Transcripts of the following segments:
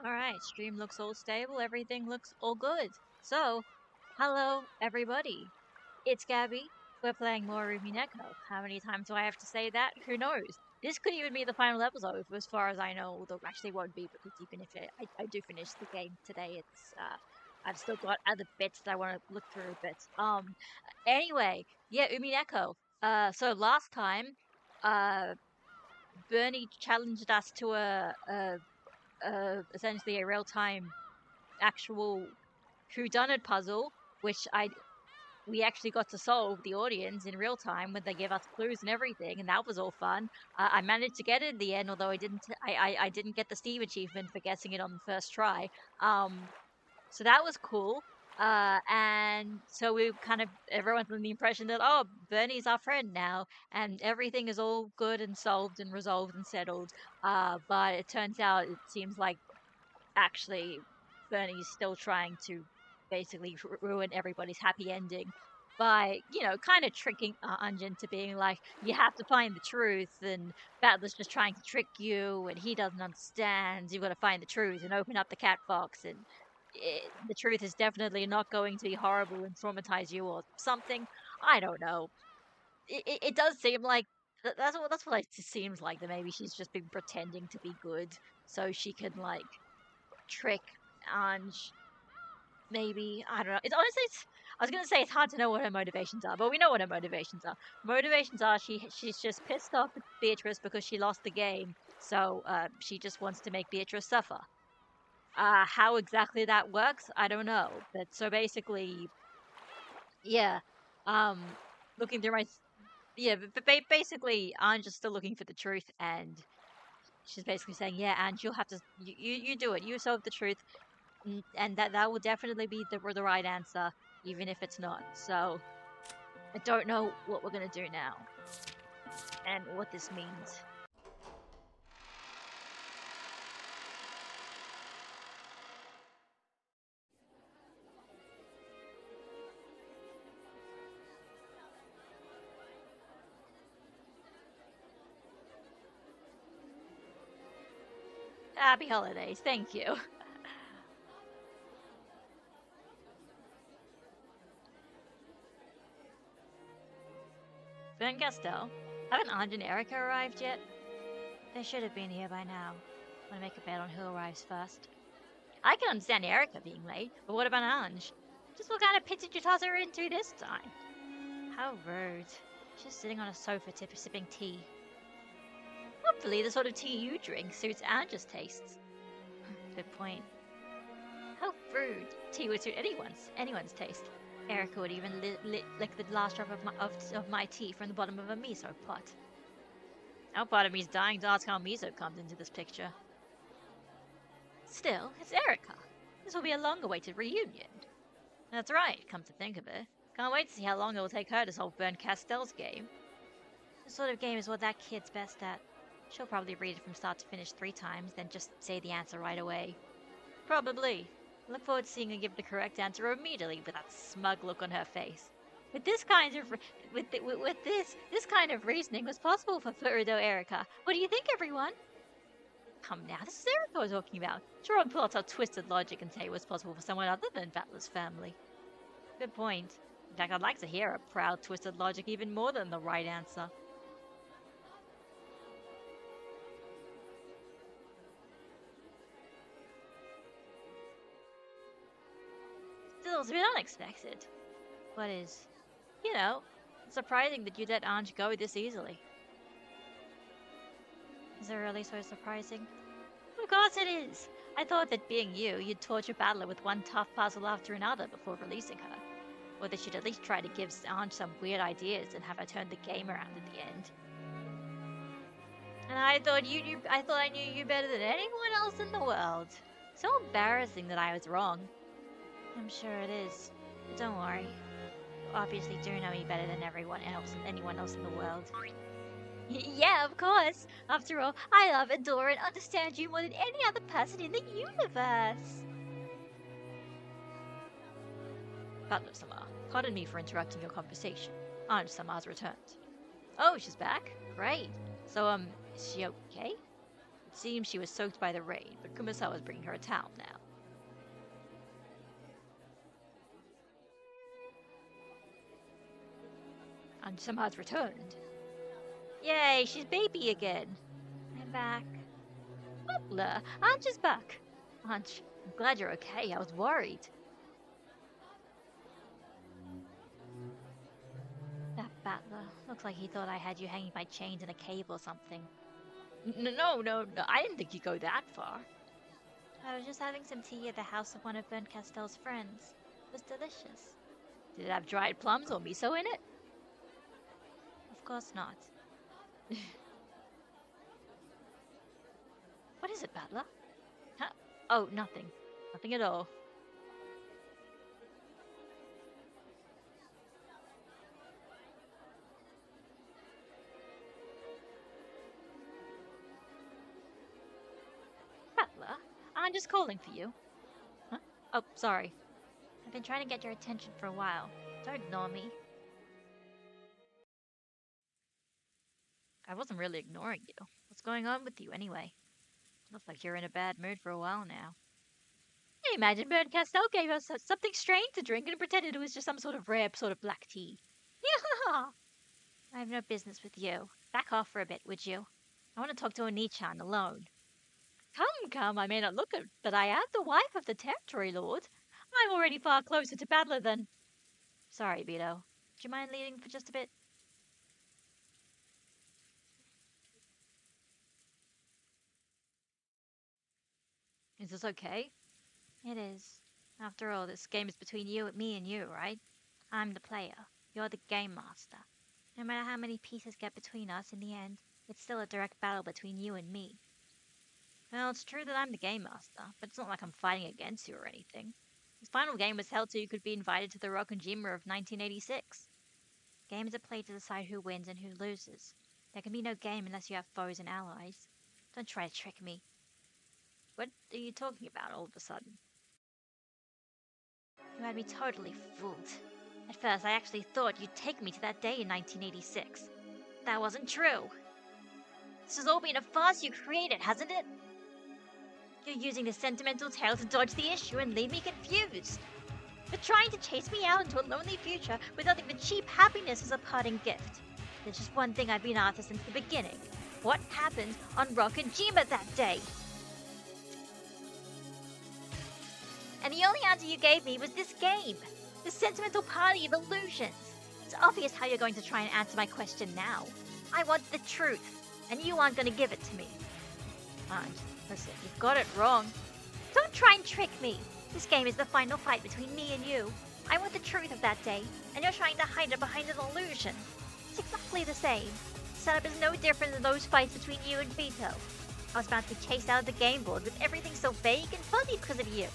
Alright, stream looks all stable, everything looks all good. So, hello everybody. It's Gabby. We're playing more Umineko. How many times do I have to say that? Who knows? This could even be the final episode, as far as I know, although actually won't be, because even if I do finish the game today, I've still got other bits that I want to look through, anyway, yeah, Umineko. So last time, uh, Bernie challenged us to essentially a real-time actual whodunit puzzle, which we actually got to solve, the audience, in real time when they gave us clues and everything, and that was all fun. I managed to get it in the end, although I didn't get the Steam achievement for guessing it on the first try. So that was cool. And so we kind of everyone's under the impression that, oh, Bernie's our friend now, and everything is all good and solved and resolved and settled. But it turns out it seems like actually Bernie's still trying to basically ruin everybody's happy ending by, kind of tricking Anj into being like, you have to find the truth, and Battler's just trying to trick you, and he doesn't understand. You've got to find the truth and open up the cat box, and the truth is definitely not going to be horrible and traumatize you or something. I don't know. It does seem like that's what it seems like, that maybe she's just been pretending to be good so she can like trick Ange, maybe. I don't know. It's honestly, I was gonna say it's hard to know what her motivations are, but we know what her motivations are. Motivations are she's just pissed off at Beatrice because she lost the game, so she just wants to make Beatrice suffer. How exactly that works, I don't know. But so basically, yeah. Um, looking through my yeah, but basically, Ange is still looking for the truth, and she's basically saying, yeah, Ange, you'll have to you do it. You solve the truth, and that will definitely be the right answer, even if it's not. So I don't know what we're gonna do now and what this means. Happy holidays, thank you. Ben Gastel, haven't Anj and Erica arrived yet? They should have been here by now. Want to make a bet on who arrives first? I can understand Erica being late, but what about Anj? Just what kind of pit did you toss her into this time? How rude. She's sitting on a sofa sipping tea. Hopefully the sort of tea you drink suits Anj's tastes. Good point. How rude. Tea would suit anyone's taste. Erica would even lick the last drop of my tea from the bottom of a miso pot. Now part of me's dying to ask how miso comes into this picture. Still, it's Erica. This will be a long-awaited reunion. That's right, come to think of it. Can't wait to see how long it will take her to solve Bern Castell's game. This sort of game is what that kid's best at. She'll probably read it from start to finish 3 times, then just say the answer right away. Probably. Look forward to seeing her give the correct answer immediately with that smug look on her face. With this kind of this kind of reasoning was possible for Furudo Erica. What do you think, everyone? Come now, this is Erica we're talking about. Sure, I'll pull out our twisted logic and say it was possible for someone other than Battler's family. Good point. In fact, I'd like to hear a proud, twisted logic even more than the right answer. Still, it's a bit unexpected. What is? You know, it's surprising that you let Ange go this easily. Is it really so surprising? Of course it is! I thought that being you, you'd torture Battler with one tough puzzle after another before releasing her. Or that you'd at least try to give Ange some weird ideas and have her turn the game around at the end. And I thought I knew you better than anyone else in the world. So embarrassing that I was wrong. I'm sure it is. But don't worry. You obviously do know me better than anyone else in the world. Yeah, of course. After all, I love, adore, and understand you more than any other person in the universe. Butler-sama, pardon me for interrupting your conversation. Ange-sama's returned. Oh, she's back? Great. So, is she okay? seems she was soaked by the rain, but Kumasawa was bringing her a towel now. And somehow it's returned. Yay, she's baby again. I'm back. Butler, Ange is back. Ange, I'm glad you're okay. I was worried. That Battler. Looks like he thought I had you hanging by chains in a cave or something. No. I didn't think you'd go that far. I was just having some tea at the house of one of Bernd Castell's friends. It was delicious. Did it have dried plums or miso in it? Of course not. What is it, Battler? Huh? Oh, nothing. Nothing at all. Battler, I'm just calling for you. Huh? Oh, sorry. I've been trying to get your attention for a while. Don't ignore me. I wasn't really ignoring you. What's going on with you anyway? Looks like you're in a bad mood for a while now. I imagine Bernd Castell gave us something strange to drink and pretended it was just some sort of rare sort of black tea. Yeah. I have no business with you. Back off for a bit, would you? I want to talk to Oni-chan alone. Come, I may not look it, but I am the wife of the territory lord. I'm already far closer to Battler than... Sorry, Beto. Do you mind leaving for just a bit? Is this okay? It is. After all, this game is between me and you, right? I'm the player. You're the game master. No matter how many pieces get between us, in the end, it's still a direct battle between you and me. Well, it's true that I'm the game master, but it's not like I'm fighting against you or anything. This final game was held so you could be invited to the Rokkenjima of 1986. Games are played to decide who wins and who loses. There can be no game unless you have foes and allies. Don't try to trick me. What are you talking about all of a sudden? You had me totally fooled. At first, I actually thought you'd take me to that day in 1986. That wasn't true. This has all been a farce you created, hasn't it? You're using the sentimental tale to dodge the issue and leave me confused. You're trying to chase me out into a lonely future with nothing but cheap happiness as a parting gift. There's just one thing I've been after since the beginning. What happened on Rokkenjima that day? And the only answer you gave me was this game. This sentimental party of illusions. It's obvious how you're going to try and answer my question now. I want the truth, and you aren't going to give it to me. Ange, listen, you've got it wrong. Don't try and trick me. This game is the final fight between me and you. I want the truth of that day, and you're trying to hide it behind an illusion. It's exactly the same. The setup is no different than those fights between you and Vito. I was about to be chased out of the game board with everything so vague and fuzzy because of you.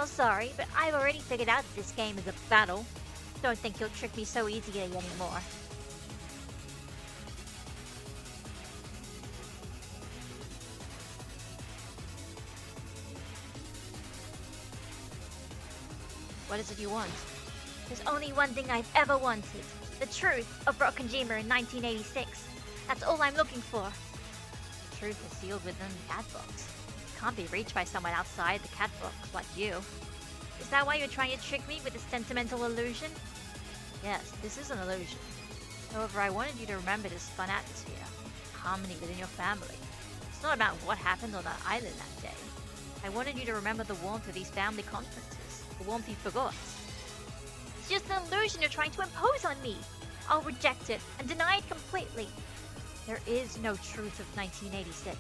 Oh, sorry, but I've already figured out that this game is a battle. Don't think you'll trick me so easily anymore. What is it you want? There's only one thing I've ever wanted. The truth of Rokkenjima in 1986. That's all I'm looking for. The truth is sealed within the cat box. It can't be reached by someone outside the cat box like you. Is that why you're trying to trick me with a sentimental illusion? Yes, this is an illusion. However, I wanted you to remember this fun atmosphere, harmony within your family. It's not about what happened on that island that day. I wanted you to remember the warmth of these family conferences, the warmth you forgot. It's just an illusion you're trying to impose on me. I'll reject it and deny it completely. There is no truth of 1986.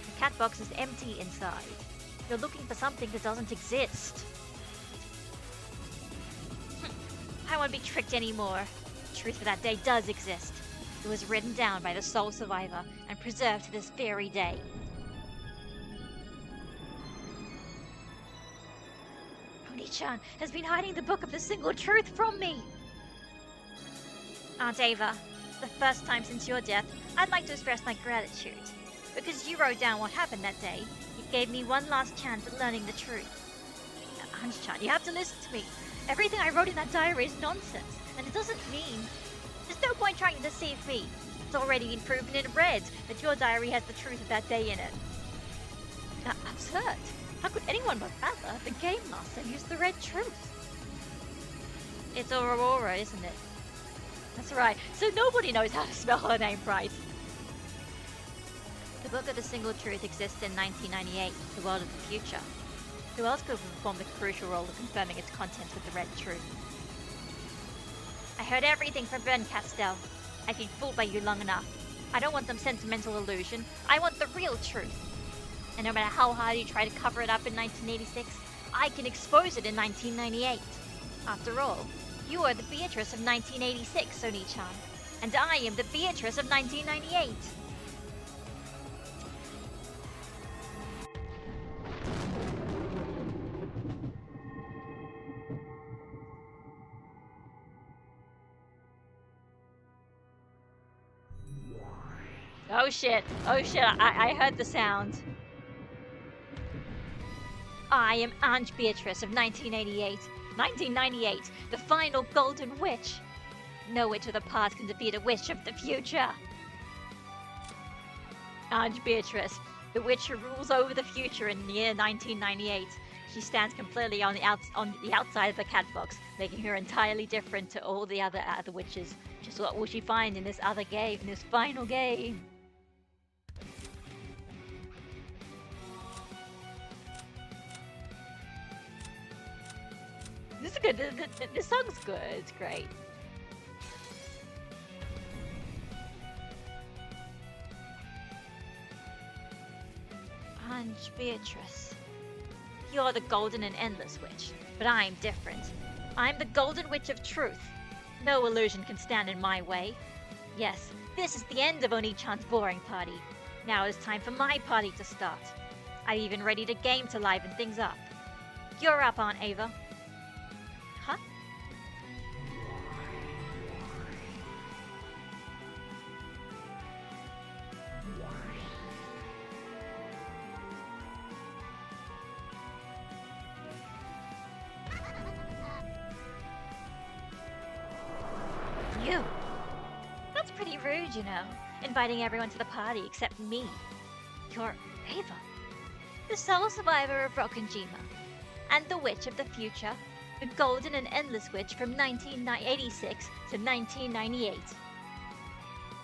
The cat box is empty inside. You're looking for something that doesn't exist. I won't be tricked anymore. The truth of that day does exist. It was written down by the sole survivor and preserved to this very day. Oni-chan has been hiding the book of the single truth from me. Aunt Ava, for the first time since your death, I'd like to express my gratitude. Because you wrote down what happened that day, it gave me one last chance at learning the truth. Aunt-chan, you have to listen to me. Everything I wrote in that diary is nonsense, and it doesn't mean... There's no point trying to deceive me. It's already been proven in red that your diary has the truth of that day in it. Absurd. How could anyone but Rattler, the Game Master, use the red truth? It's Aurora, isn't it? That's right. So nobody knows how to spell her name right. The Book of the Single Truth exists in 1998, the world of the future. Who else could perform the crucial role of confirming its contents with the red truth? I heard everything from Ben Castell. I've been fooled by you long enough. I don't want some sentimental illusion. I want the real truth. And no matter how hard you try to cover it up in 1986, I can expose it in 1998. After all, you are the Beatrice of 1986, Oni-chan, and I am the Beatrice of 1998. Oh shit, I heard the sound. I am Aunt Beatrice of 1988. 1998, the final golden witch. No witch of the past can defeat a witch of the future. Aunt Beatrice, the witch who rules over the future in the year 1998. She stands completely on the outside of the cat box, making her entirely different to all the other witches. Just what will she find in this other game, in this final game? This is good. The song's good. It's great. Aunt Beatrice. You're the golden and endless witch, but I'm different. I'm the golden witch of truth. No illusion can stand in my way. Yes, this is the end of Oni-chan's boring party. Now it's time for my party to start. I've even readied a game to liven things up. You're up, Aunt Ava. Huh? You. That's pretty rude, you know, inviting everyone to the party except me. You're Ava, the sole survivor of Rokkenjima, and the witch of the future, the golden and endless witch from 1986 to 1998.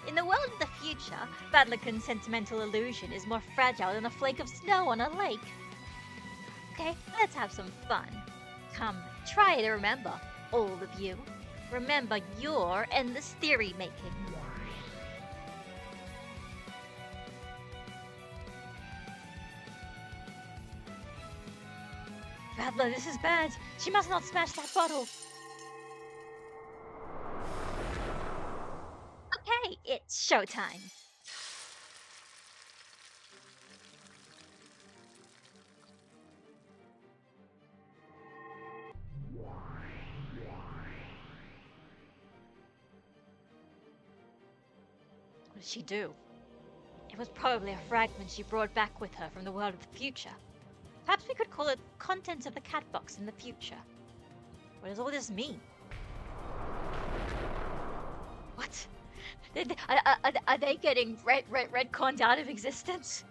In the world of the future, Badlakan's sentimental illusion is more fragile than a flake of snow on a lake. Okay, let's have some fun. Come, try to remember, all of you. Remember your endless theory making. Radler, this is bad. She must not smash that bottle. Okay, it's showtime. What did she do? It was probably a fragment she brought back with her from the world of the future. Perhaps we could call it contents of the cat box in the future. What does all this mean? What? Are they getting retconned out of existence?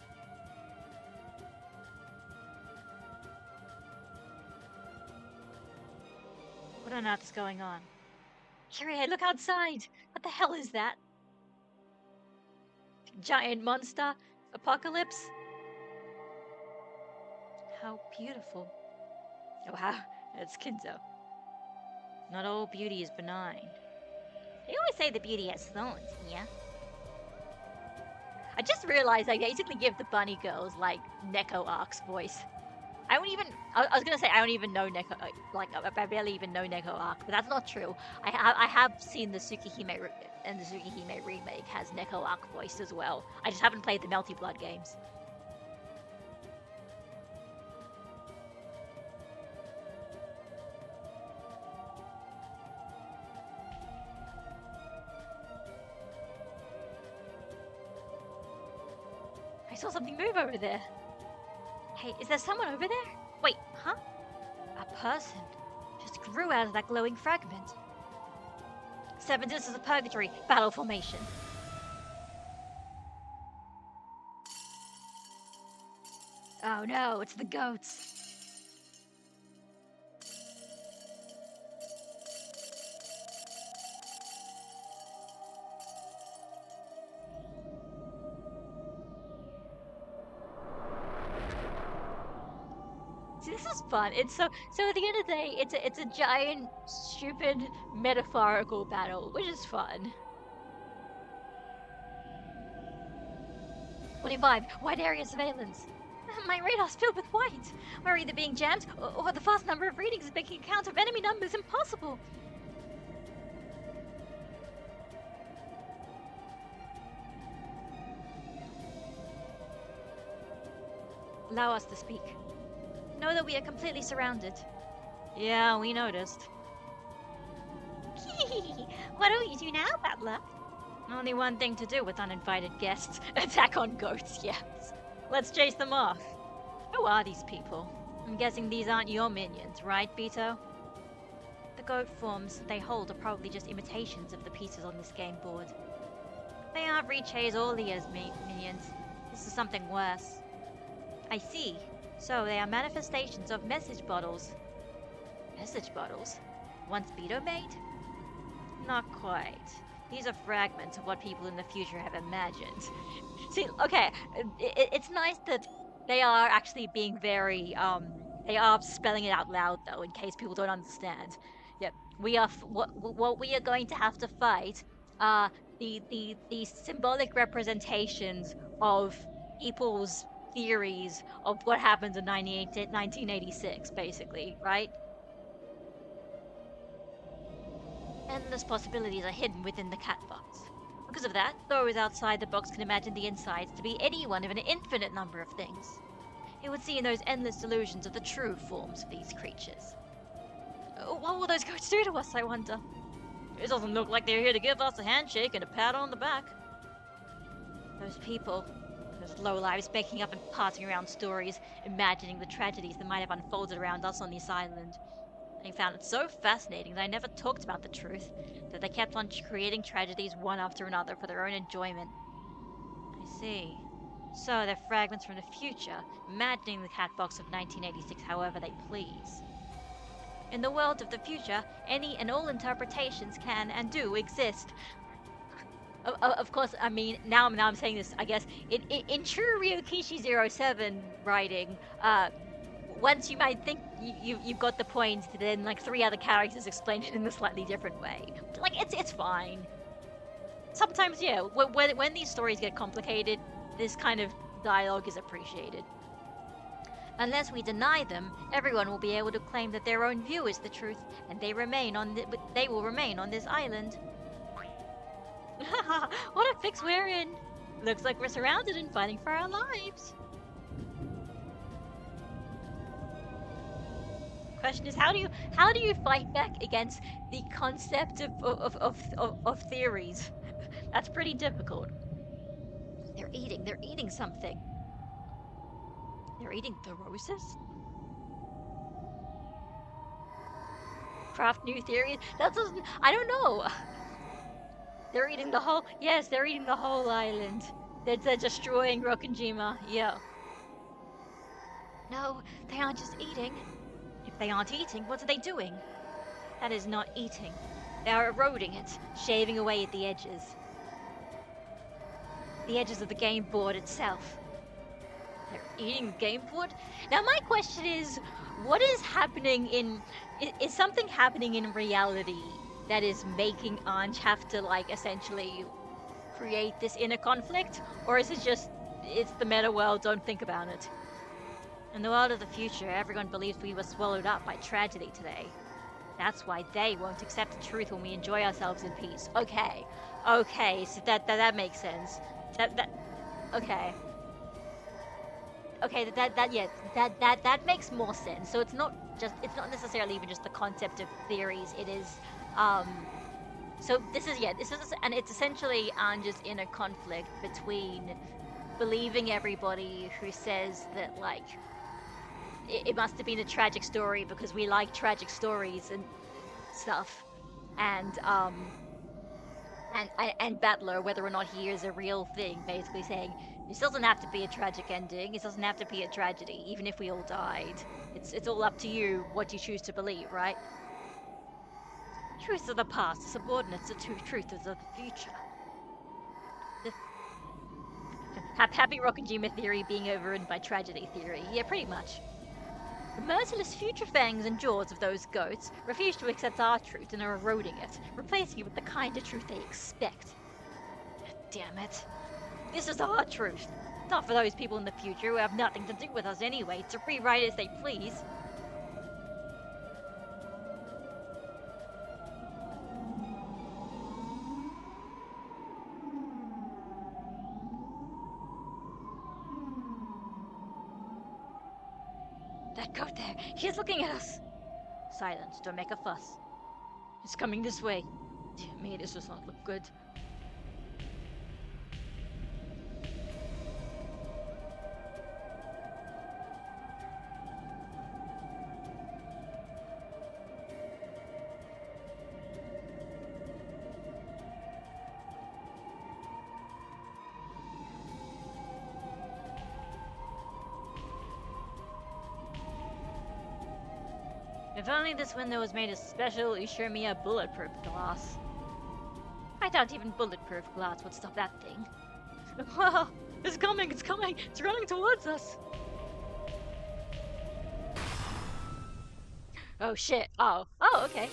What on earth is going on? Kyrie, look outside! What the hell is that? Giant monster? Apocalypse? How beautiful. Oh, wow, it's Kinzo. Not all beauty is benign. They always say the beauty has thorns, yeah? I just realized I basically give the bunny girls, like, Neko Ark's voice. I was gonna say I don't even know Neko, I barely even know Neko Arc, but that's not true. I have seen the Tsukihime, and the Tsukihime remake has Neko Arc voiced as well. I just haven't played the Melty Blood games. I saw something move over there. Hey, is there someone over there? Wait, huh? A person just grew out of that glowing fragment. 7 Sisters of Purgatory, battle formation. Oh no, it's the goats. See, this is fun. It's so at the end of the day, it's a giant, stupid, metaphorical battle, which is fun. 25. Wide area surveillance. My radar's filled with white. We're either being jammed, or the vast number of readings is making a count of enemy numbers impossible. Allow us to speak. Know that we are completely surrounded. Yeah, we noticed. What do we do now, Butler? Only one thing to do with uninvited guests. Attack on goats, yes. Let's chase them off. Who are these people? I'm guessing these aren't your minions, right, Beto? The goat forms they hold are probably just imitations of the pieces on this game board. They aren't Riche's or Leah's minions. This is something worse. I see. So they are manifestations of message bottles. Message bottles? Once Beto made? Not quite. These are fragments of what people in the future have imagined. See, okay, it's nice that they are actually being very, they are spelling it out loud, though, in case people don't understand. Yep, we are, what we are going to have to fight are the symbolic representations of people's theories of what happened in 1986, basically, right? Endless possibilities are hidden within the cat box. Because of that, those outside the box can imagine the insides to be any one of an infinite number of things. It would see in those endless delusions of the true forms of these creatures. What will those goats do to us, I wonder? It doesn't look like they're here to give us a handshake and a pat on the back. Those people, those lowlives making up and passing around stories, imagining the tragedies that might have unfolded around us on this island. They found it so fascinating that I never talked about the truth, that they kept on creating tragedies one after another for their own enjoyment. I see. So they're fragments from the future, imagining the cat box of 1986 however they please. In the world of the future, any and all interpretations can and do exist. Of course, I mean, now I'm saying this, I guess, in true Ryokishi 07 writing, once you might think you've got the point, then like 3 other characters explain it in a slightly different way. Like, it's fine. Sometimes, yeah, when these stories get complicated, this kind of dialogue is appreciated. Unless we deny them, everyone will be able to claim that their own view is the truth, and they will remain on this island. What a fix we're in! Looks like we're surrounded and fighting for our lives. Question is, how do you fight back against the concept of theories? That's pretty difficult. They're eating something. They're eating the roses? Craft new theories? That doesn't, I don't know. They're eating the whole, yes, they're eating the whole island. They're destroying Rokkenjima, yeah. No, they aren't just eating. If they aren't eating, what are they doing? That is not eating. They are eroding it, shaving away at the edges. The edges of the game board itself. They're eating the game board? Now my question is, what is happening is something happening in reality that is making Anj have to, like, essentially create this inner conflict? Or is it just, it's the meta world, don't think about it? In the world of the future, everyone believes we were swallowed up by tragedy today. That's why they won't accept the truth when we enjoy ourselves in peace. Okay, so that makes sense. Okay. Okay, that makes more sense. So it's not necessarily even just the concept of theories. It is, so this is, and it's essentially Anja's inner conflict between believing everybody who says that, like, it must have been a tragic story because we like tragic stories and stuff, and Battler, whether or not he is a real thing, basically saying This doesn't have to be a tragic ending. It doesn't have to be a tragedy, even if we all died. It's all up to you what you choose to believe, right? Truths of the past are subordinate to truths of the future. The happy Rokujima theory being overridden by tragedy theory. Yeah, pretty much. The merciless future fangs and jaws of those goats refuse to accept our truth and are eroding it, replacing it with the kind of truth they expect. Damn it. This is our truth. Not for those people in the future who have nothing to do with us anyway, to rewrite as they please. That goat there, he is looking at us. Silence, don't make a fuss. It's coming this way. Dear me, this does not look good. If only this window was made of special Ishimiya bulletproof glass. I doubt even bulletproof glass would stop that thing. Wow! It's coming! It's coming! It's running towards us! Oh shit. Oh, okay.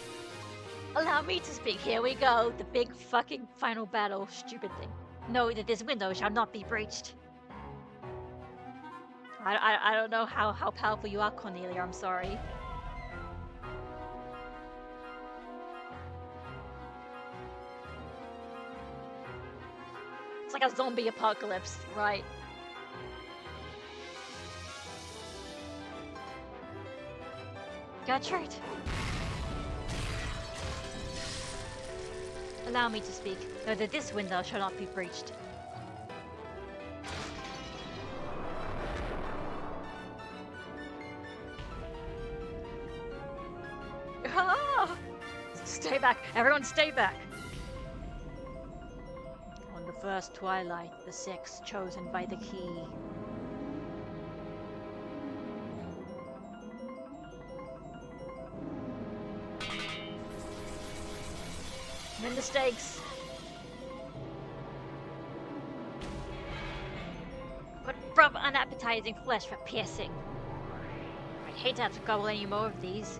Allow me to speak. Here we go. The big fucking final battle. Stupid thing. Know that this window shall not be breached. I don't know how powerful you are, Cornelia. I'm sorry. It's like a zombie apocalypse, right? Gertrude. Allow me to speak. Know that this window shall not be breached. Ah! Stay back! Everyone stay back! On the first twilight, the six chosen by the key. And the stakes. But rough, unappetizing flesh for piercing. I'd hate to have to gobble any more of these.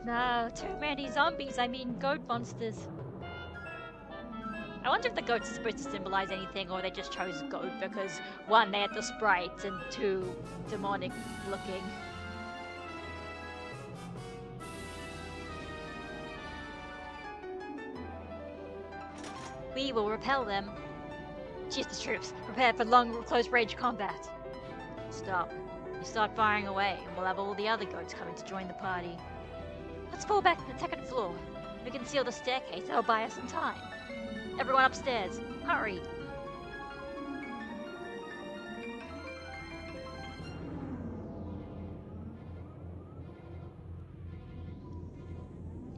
No, too many zombies, I mean goat monsters. I wonder if the goats are supposed to symbolize anything, or they just chose goat because, one, they had the sprites, and two, demonic looking. We will repel them. Choose the troops. Prepare for long, close-range combat. Stop. You start firing away, and we'll have all the other goats coming to join the party. Let's fall back to the second floor. We can seal the staircase. That'll buy us some time. Everyone upstairs. Hurry.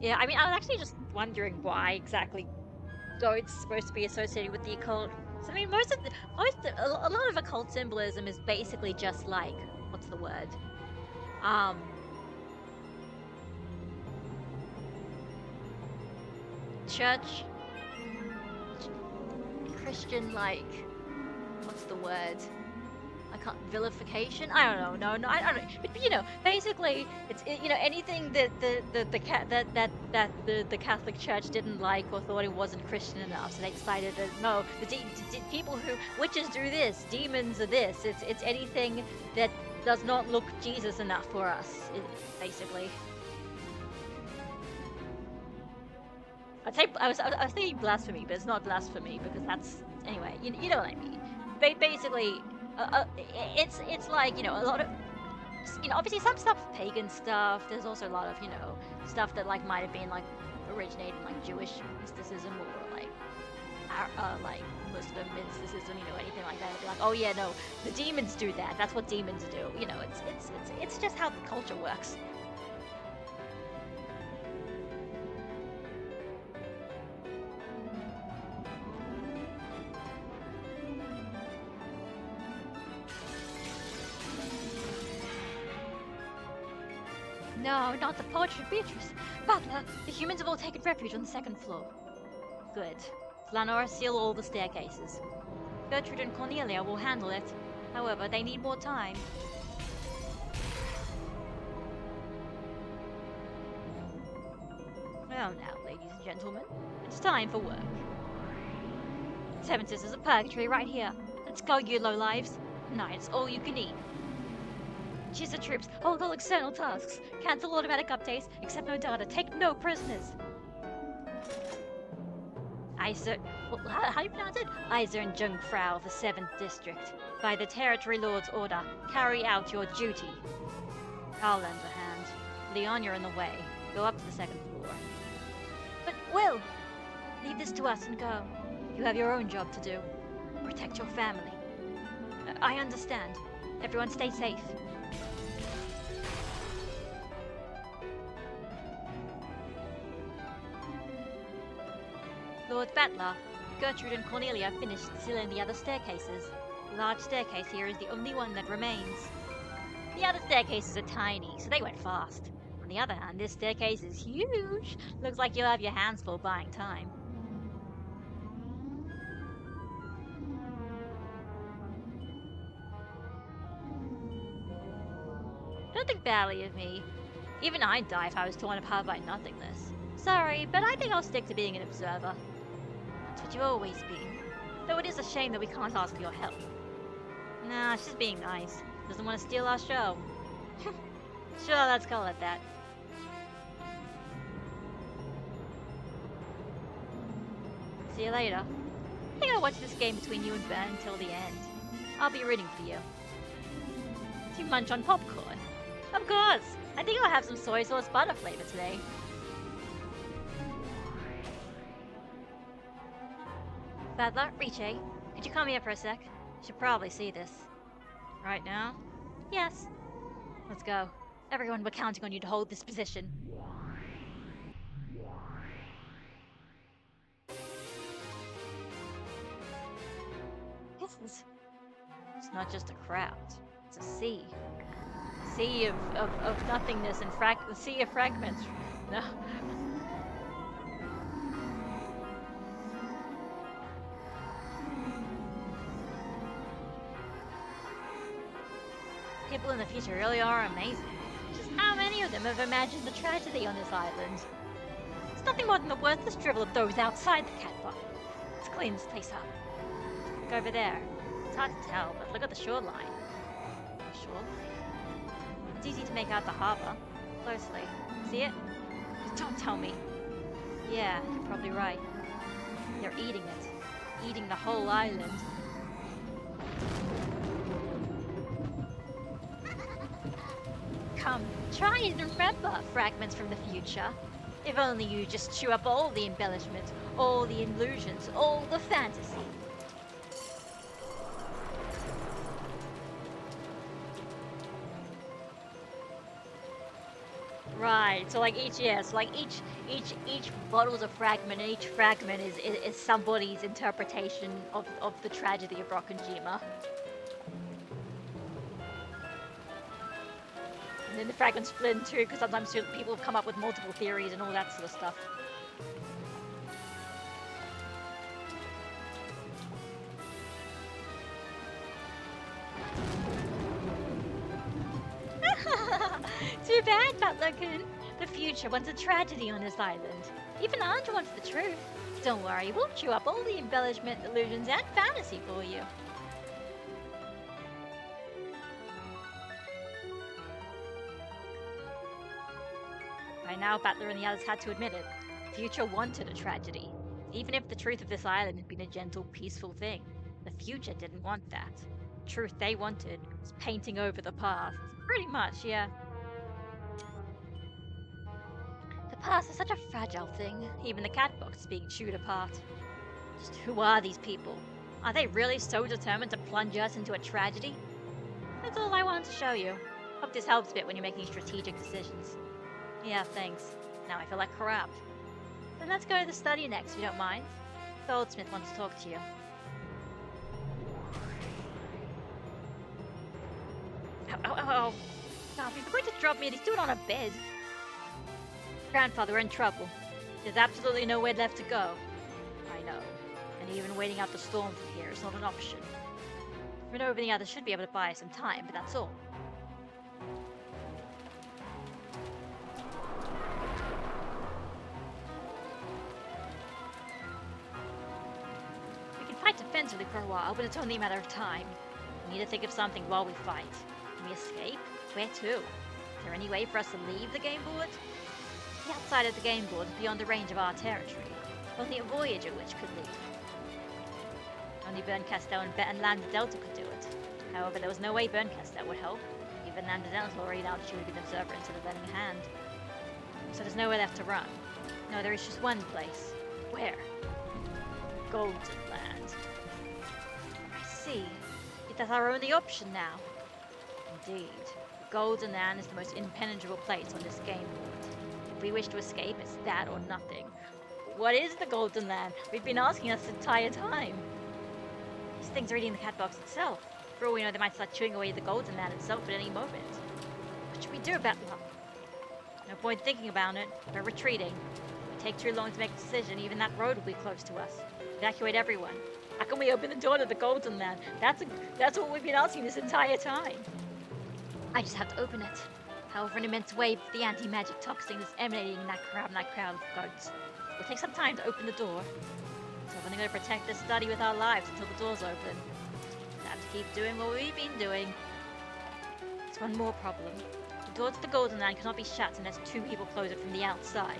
Yeah, I mean, I was actually just wondering why exactly goats supposed to be associated with the occult. So, I mean, a lot of occult symbolism is basically just like, what's the word? Church, Christian, like, what's the word? I can't, vilification? I don't know. No, I don't know. But you know, basically, anything that the Catholic Church didn't like or thought it wasn't Christian enough, so they decided that no, people who witches do this, demons are this. It's anything that does not look Jesus enough for us, basically. I was thinking blasphemy, but it's not blasphemy because that's anyway. You know what I mean? Basically, it's like, a lot of, obviously some stuff pagan stuff. There's also a lot of, stuff that like might have been like originated in like Jewish mysticism or like Muslim mysticism, anything like that. It'd be like, oh yeah, no, the demons do that. That's what demons do. It's just how the culture works. no, not the portrait, Beatrice. Butler, the humans have all taken refuge on the second floor. Good. Flanora, seal all the staircases. Gertrude and Cornelia will handle it. However, they need more time. Well now, ladies and gentlemen, it's time for work. Seven Sisters of Purgatory right here. Let's go, you lowlives. Tonight it's all you can eat. Choose the troops, hold all external tasks, cancel automatic updates, accept no data, take no prisoners. How do you pronounce it? Iser and Jungfrau of the 7th District. By the Territory Lord's order, carry out your duty. I'll lend a hand. Leon, you're in the way. Go up to the 2nd floor. But, Will! Leave this to us and go. You have your own job to do. Protect your family. I understand. Everyone stay safe. Lord Battler, Gertrude and Cornelia finished sealing the other staircases. The large staircase here is the only one that remains. The other staircases are tiny, so they went fast. On the other hand, this staircase is huge. Looks like you'll have your hands full buying time. Don't think badly of me. Even I'd die if I was torn apart by nothingness. Sorry, but I think I'll stick to being an observer. That's what you've always been. Though it is a shame that we can't ask for your help. Nah, she's being nice. Doesn't want to steal our show. Sure, let's call it that. See you later. I think I'll watch this game between you and Ben until the end. I'll be rooting for you. Do you munch on popcorn? Of course! I think I'll have some soy sauce butter flavor today. Battler, Riche, could you come here for a sec? You should probably see this. Right now? Yes. Let's go. Everyone, we're counting on you to hold this position. It's not just a crowd. It's a sea. A sea of nothingness and a sea of fragments. No. People in the future really are amazing. Just how many of them have imagined the tragedy on this island? It's nothing more than the worthless drivel of those outside the catbox. Let's clean this place up. Look over there. It's hard to tell, but look at the shoreline. Shoreline? It's easy to make out the harbor. Closely. See it? Don't tell me. Yeah, you're probably right. They're eating it. Eating the whole island. Come, try and remember, fragments from the future. If only you just chew up all the embellishment, all the illusions, all the fantasy. Right, so like each bottle's a fragment, and each fragment is somebody's interpretation of the tragedy of Rokkenjima. And then the fragments split in two, because sometimes people have come up with multiple theories and all that sort of stuff. Too bad, Butler-kun. The future wants a tragedy on this island. Even Andrew wants the truth. Don't worry, we'll chew up all the embellishment, illusions, and fantasy for you. By now, Battler and the others had to admit it. Future wanted a tragedy. Even if the truth of this island had been a gentle, peaceful thing, the future didn't want that. The truth they wanted was painting over the past. Pretty much, yeah. The past is such a fragile thing. Even the catbox is being chewed apart. Just who are these people? Are they really so determined to plunge us into a tragedy? That's all I wanted to show you. Hope this helps a bit when you're making strategic decisions. Yeah, thanks. Now I feel like crap. Then let's go to the study next, if you don't mind. Goldsmith wants to talk to you. Oh. God, if you're going to drop me, just do it on a bed. Grandfather, we're in trouble. There's absolutely nowhere left to go. I know. And even waiting out the storm from here is not an option. For over the others should be able to buy us some time, but that's all. We can fight defensively for a while, but it's only a matter of time. We need to think of something while we fight. Can we escape? Where to? Is there any way for us to leave the game board? The outside of the game board is beyond the range of our territory. Only a voyager which could leave. Only Berncastel and Lambda Delta could do it. However, there was no way Berncastel would help. Even Lambda Delta already allowed she would be the observer instead of lending a hand. So there's nowhere left to run. No, there is just one place. Where? Golden Land. I see. That's our only option now. Indeed. Golden Land is the most impenetrable place on this game board. If we wish to escape, it's that or nothing. What is the Golden Land? We've been asking us the entire time. These things are eating the cat box itself. For all we know, they might start chewing away the Golden Land itself at any moment. What should we do about that? No point thinking about it. We're retreating. If we take too long to make a decision, even that road will be close to us. Evacuate everyone. How can we open the door to the Golden Land? That's what we've been asking this entire time. I just have to open it. However, an immense wave of the anti-magic toxin is emanating in that crowd of goats. It will take some time to open the door. So we're going to protect this study with our lives until the door's open. We'll have to keep doing what we've been doing. There's one more problem. The door to the Golden Land cannot be shut unless two people close it from the outside.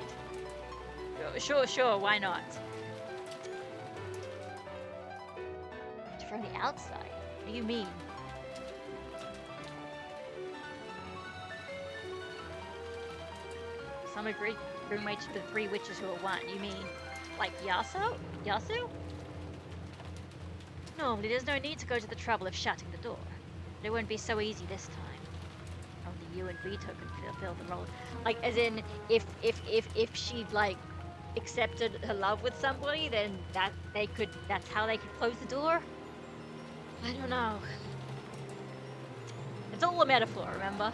Sure, why not? From the outside? What do you mean? Some agreed roommate to the three witches who are one. You mean like Yasu? Normally there's no need to go to the trouble of shutting the door. But it won't be so easy this time. Only you and Rito can fill the role. Like, as in, if she'd like accepted her love with somebody, then that's how they could close the door? I don't know. It's all a metaphor, remember?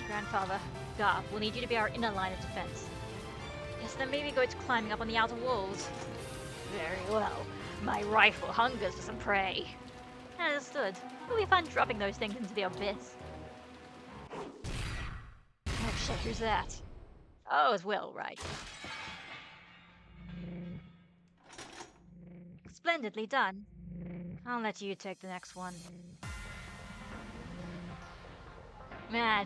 Grandfather, Garth, we'll need you to be our inner line of defense. Yes, then maybe go to climbing up on the outer walls. Very well. My rifle hungers for some prey. Understood. It'll be fun dropping those things into the abyss. Oh shit, who's that? Oh, it's Will, right. Splendidly done. I'll let you take the next one. Man,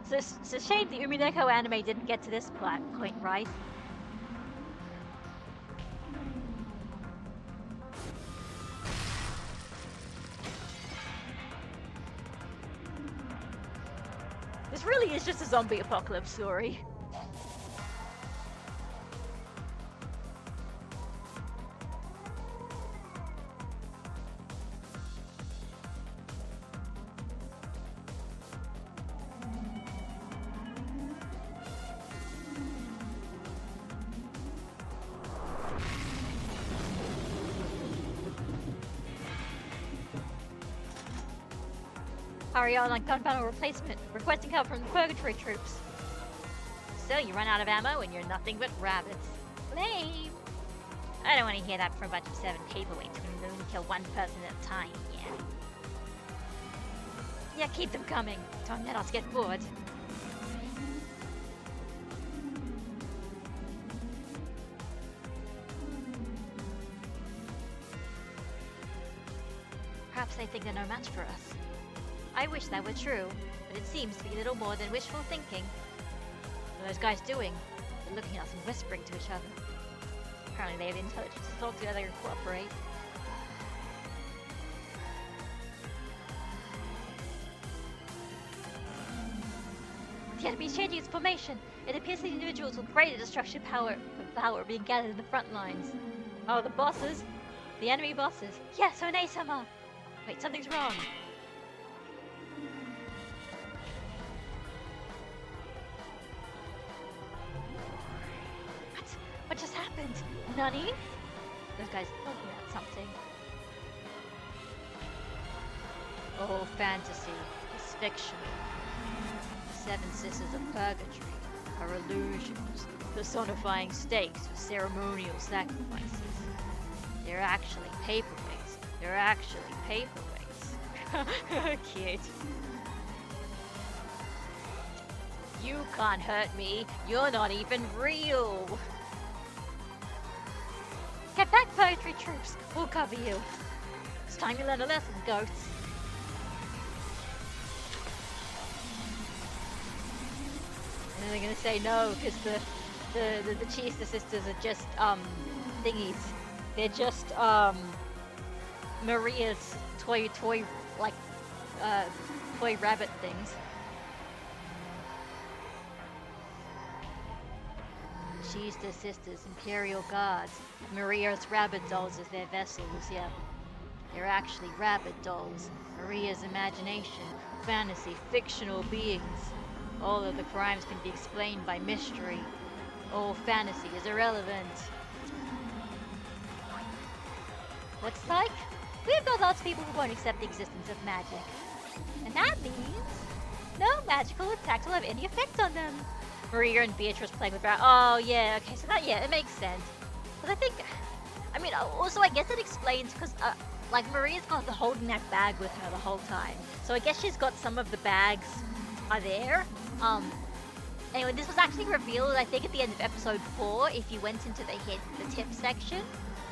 it's a shame the Umineko anime didn't get to this point, right? This really is just a zombie apocalypse story. Ariana on gunpowder replacement, requesting help from the Purgatory troops. So you run out of ammo and you're nothing but rabbits. Lame! I don't want to hear that from a bunch of 7 paperweights who can only kill one person at a time, yeah. Yeah, keep them coming. Don't let us get bored. Perhaps they think they're no match for us. I wish that were true, but it seems to be little more than wishful thinking. What are those guys doing? They're looking at us and whispering to each other. Apparently they have the intelligence to talk together and cooperate. The enemy is changing its formation. It appears that individuals with greater destruction power are being gathered in the front lines. Oh, the bosses? The enemy bosses? Yes, One-sama! Wait, something's wrong. Nani? Those guys talking about something. Oh, fantasy is fictional. The seven sisters of purgatory are illusions, personifying stakes for ceremonial sacrifices. They're actually paperweights. They're actually paperweights. Cute. You can't hurt me. You're not even real. Get back, poetry troops. We'll cover you. It's time you learn a lesson, goats. And then they're gonna say no, because the Cheester sisters are just thingies. They're just Maria's toy like toy rabbit things. Cheester sisters, Imperial Guards, Maria's rabbit dolls as their vessels, yeah. They're actually rabbit dolls. Maria's imagination, fantasy, fictional beings. All of the crimes can be explained by mystery. All fantasy is irrelevant. Looks like we've got lots of people who won't accept the existence of magic. And that means no magical attacks will have any effect on them. Maria and Beatrice playing with Brown. Oh, yeah, okay, so that, yeah, it makes sense. But I think, I mean, also, I guess it explains, because, like, Maria's got holding that bag with her the whole time. So I guess she's got some of the bags are there. Anyway, this was actually revealed, I think, at the end of episode 4, if you went into the tip section.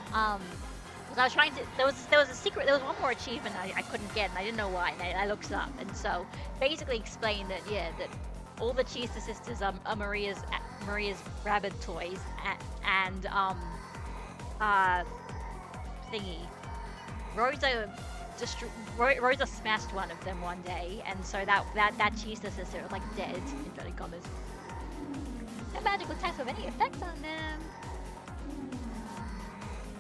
Because I was trying to, there was a secret, there was one more achievement I couldn't get, and I didn't know why, and I looked it up. And so, basically explained that, yeah, that all the Cheester sisters are Maria's rabbit toys, and thingy. Rosa smashed one of them one day, and so that Cheester sister was like dead, inverted commas. No magical attacks have any effect on them.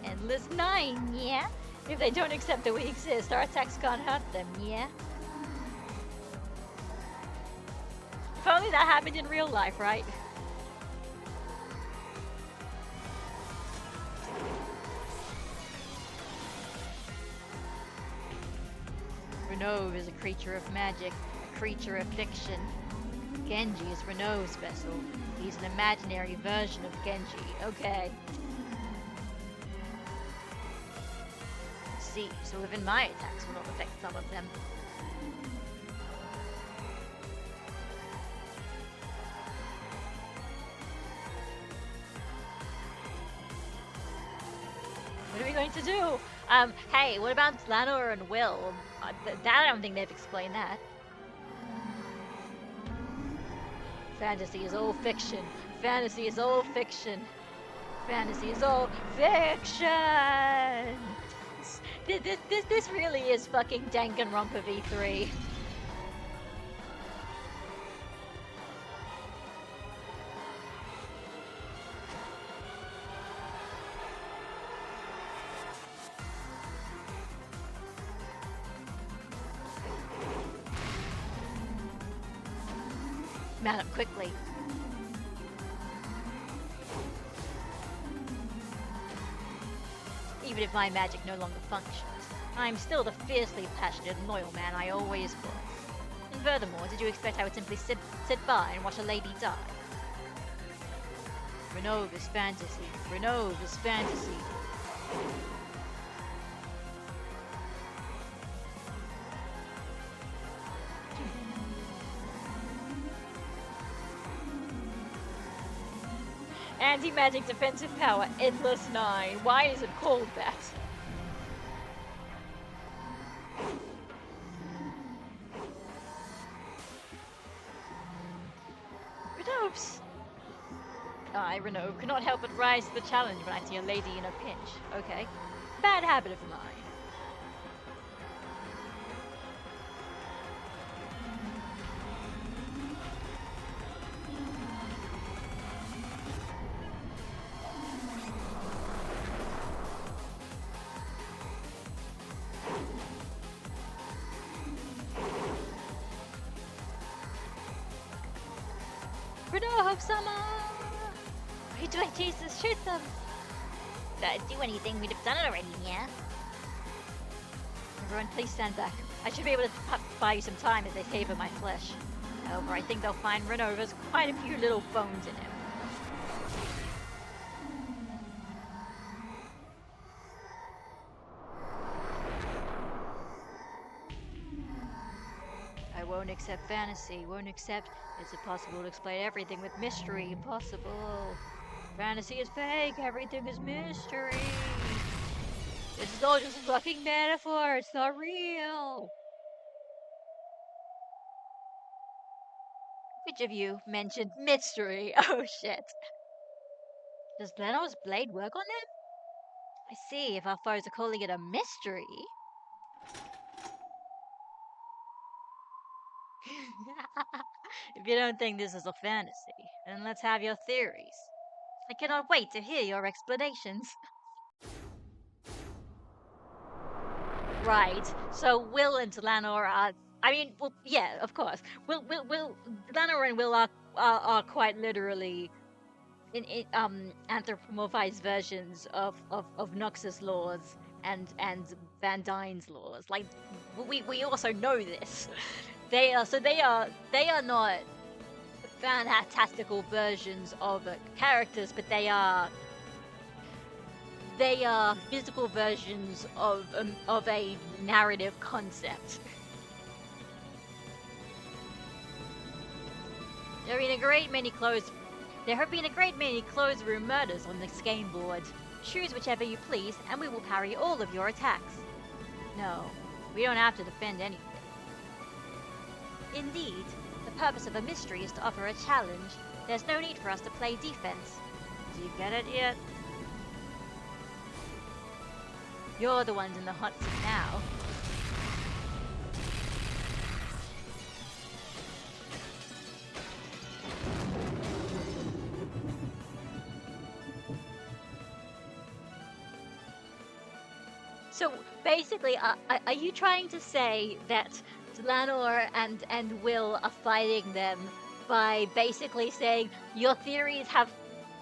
Endless 9, yeah? If they don't accept that we exist, our attacks can't hurt them, yeah? If only that happened in real life, right? Renove is a creature of magic, a creature of fiction. Genji is Renove's vessel. He's an imaginary version of Genji. Okay. See, so even my attacks will not affect some of them. What are we going to do? Hey, what about Lanor and Will? That I don't think they've explained that. Fantasy is all fiction. Fantasy is all fiction. Fantasy is all fiction. This really is fucking Danganronpa V3. Mount up quickly. Even if my magic no longer functions, I'm still the fiercely passionate and loyal man I always was. And furthermore, did you expect I would simply sit by and watch a lady die? Renove is fantasy. Renove is fantasy. Anti-magic defensive power, Endless 9. Why is it called that? Renove's. I, Renove, cannot help but rise to the challenge when I see a lady in a pinch. Okay. Bad habit of mine. Renove, Sama! What are you doing, Jesus? Shoot them! do anything, we'd have done it already, yeah? Everyone, please stand back. I should be able to buy you some time as they savor my flesh. However, I think they'll find Renova's quite a few little bones in him. I won't accept fantasy, won't accept it's impossible to explain everything with mystery. Impossible. Fantasy is fake, everything is mystery. It's all just a fucking metaphor, it's not real. Which of you mentioned mystery? Oh shit. Does Leno's blade work on them? I see, if our foes are calling it a mystery. If you don't think this is a fantasy, then let's have your theories. I cannot wait to hear your explanations. Right, so Will and Lanor are... I mean, well, yeah, of course. Lanor and Will are quite literally anthropomorphized versions of Noxus laws and Van Dyne's laws. Like, we also know this. They are not fantastical versions of characters, but they are physical versions of a narrative concept. There have been a great many closed room murders on this game board. Choose whichever you please, and we will parry all of your attacks. No, we don't have to defend anything. Indeed, the purpose of a mystery is to offer a challenge. There's no need for us to play defense. Do you get it yet? You're the ones in the hot seat now. So basically, are you trying to say that Lanor and Will are fighting them by basically saying your theories have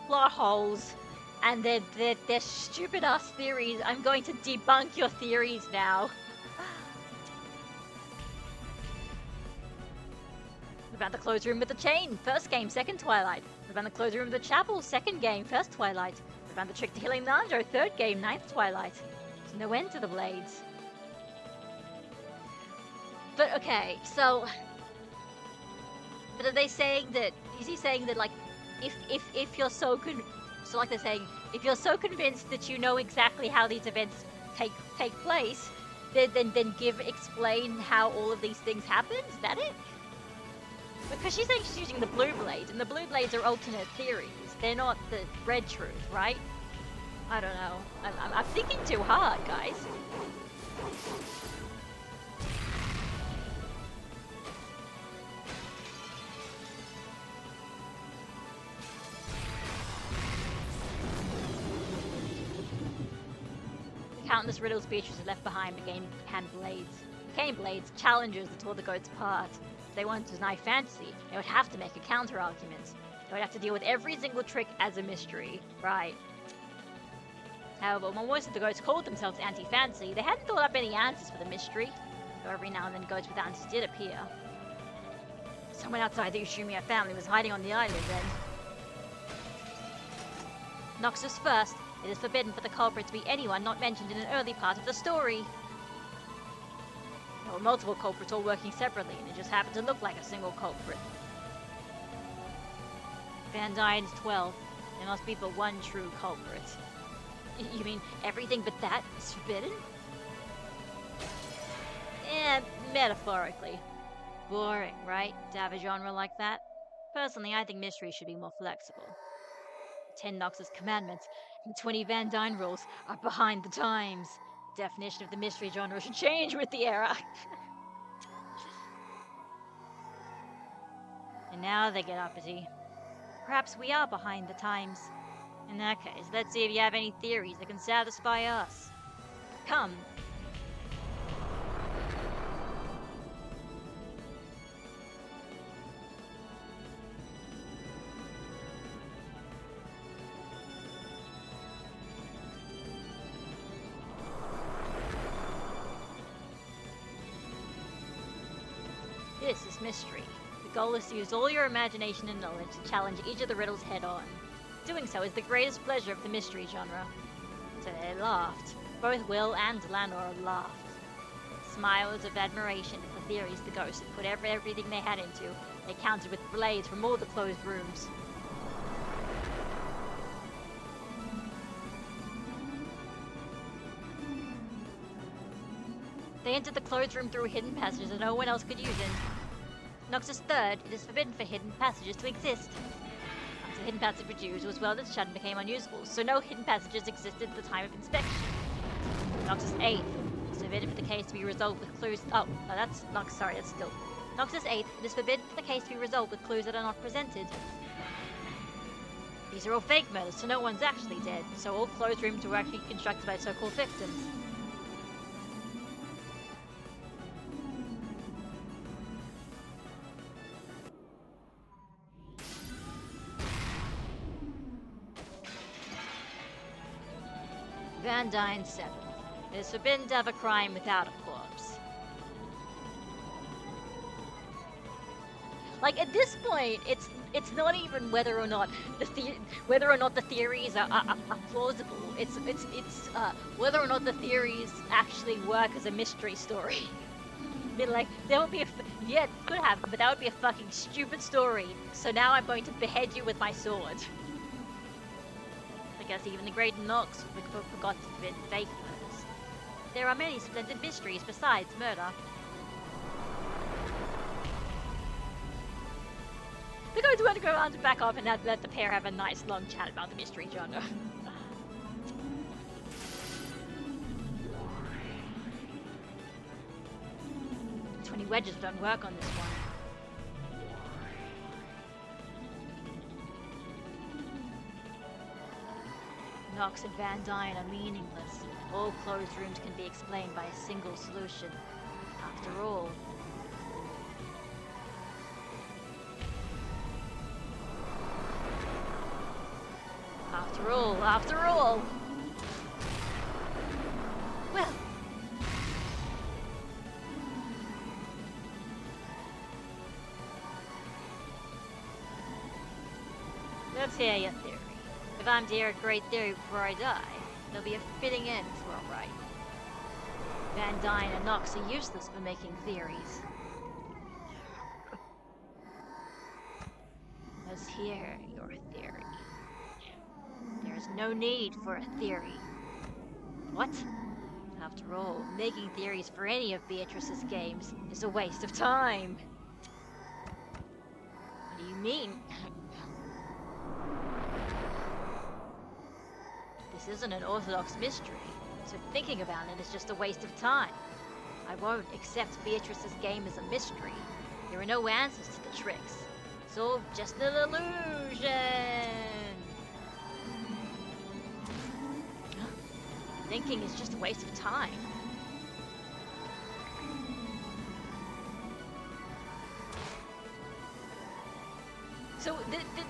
plot holes and they're stupid ass theories? I'm going to debunk your theories now. We found the closed room with the chain, first game, second Twilight. We found the closed room with the chapel, second game, first Twilight. We found the trick to healing Nanjo, third game, ninth Twilight. There's no end to the blades. But okay, so... But are they saying that... Is he saying that, like, if you're so so like they're saying, if you're so convinced that you know exactly how these events take place, then explain how all of these things happen? Is that it? Because she's saying she's using the blue blades, and the blue blades are alternate theories. They're not the red truth, right? I don't know. I'm thinking too hard, guys. Countless riddle speeches are left behind became blades, challengers that tore the goats apart. If they wanted to deny fantasy, they would have to make a counter-argument. They would have to deal with every single trick as a mystery. Right. However, when most of the goats called themselves anti-fantasy, they hadn't thought up any answers for the mystery, though every now and then goats with answers did appear. Someone outside the Ushumiya family was hiding on the island then. Noxus first, it is forbidden for the culprit to be anyone not mentioned in an early part of the story. There were multiple culprits all working separately, and it just happened to look like a single culprit. Van Dyne's 12. There must be but one true culprit. You mean everything but that is forbidden? Metaphorically. Boring, right? To have a genre like that? Personally, I think mystery should be more flexible. 10 Noxus commandments and 20 Van Dyne rules are behind the times. The definition of the mystery genre should change with the era. And now they get uppity. Perhaps we are behind the times. In that case, let's see if you have any theories that can satisfy us. Come. unorthodox mystery. The goal is to use all your imagination and knowledge to challenge each of the riddles head-on. Doing so is the greatest pleasure of the mystery genre. So they laughed. Both Will and Lanor laughed. Smiles of admiration at the theories the ghost had put everything they had into. They countered with blades from all the closed rooms. They entered the closed room through hidden passages that no one else could use in. Noxus third, it is forbidden for hidden passages to exist. After the hidden passage was used, it was well that the shut became unusable, so no hidden passages existed at the time of inspection. Noxus 8th, it is forbidden for the case to be resolved with clues. That's still. Noxus 8th, it is forbidden for the case to be resolved with clues that are not presented. These are all fake murders, so no one's actually dead, so all closed rooms were actually constructed by so-called victims. Van Dyne 7th. It is forbidden to have a crime without a corpse. Like, at this point, it's not even whether or not the theories are plausible. It's whether or not the theories actually work as a mystery story. I mean, like, there would be yeah, it could happen, but that would be a fucking stupid story. So now I'm going to behead you with my sword. I guess even the great Nox forgot to forbid fake murders. There are many splendid mysteries besides murder. They're going to go on to back off and let the pair have a nice long chat about the mystery genre. 20 wedges don't work on this one. Nox and Van Dyne are meaningless. All closed rooms can be explained by a single solution. After all. After all. Well. Let's hear your theory. If I'm to hear a great theory before I die, there'll be a fitting end to all right. Van Dyne and Nox are useless for making theories. Let's hear your theory. There is no need for a theory. What? After all, making theories for any of Beatrice's games is a waste of time. What do you mean? This isn't an orthodox mystery, so thinking about it is just a waste of time. I won't accept Beatrice's game as a mystery. There are no answers to the tricks. It's all just an illusion. Thinking is just a waste of time. So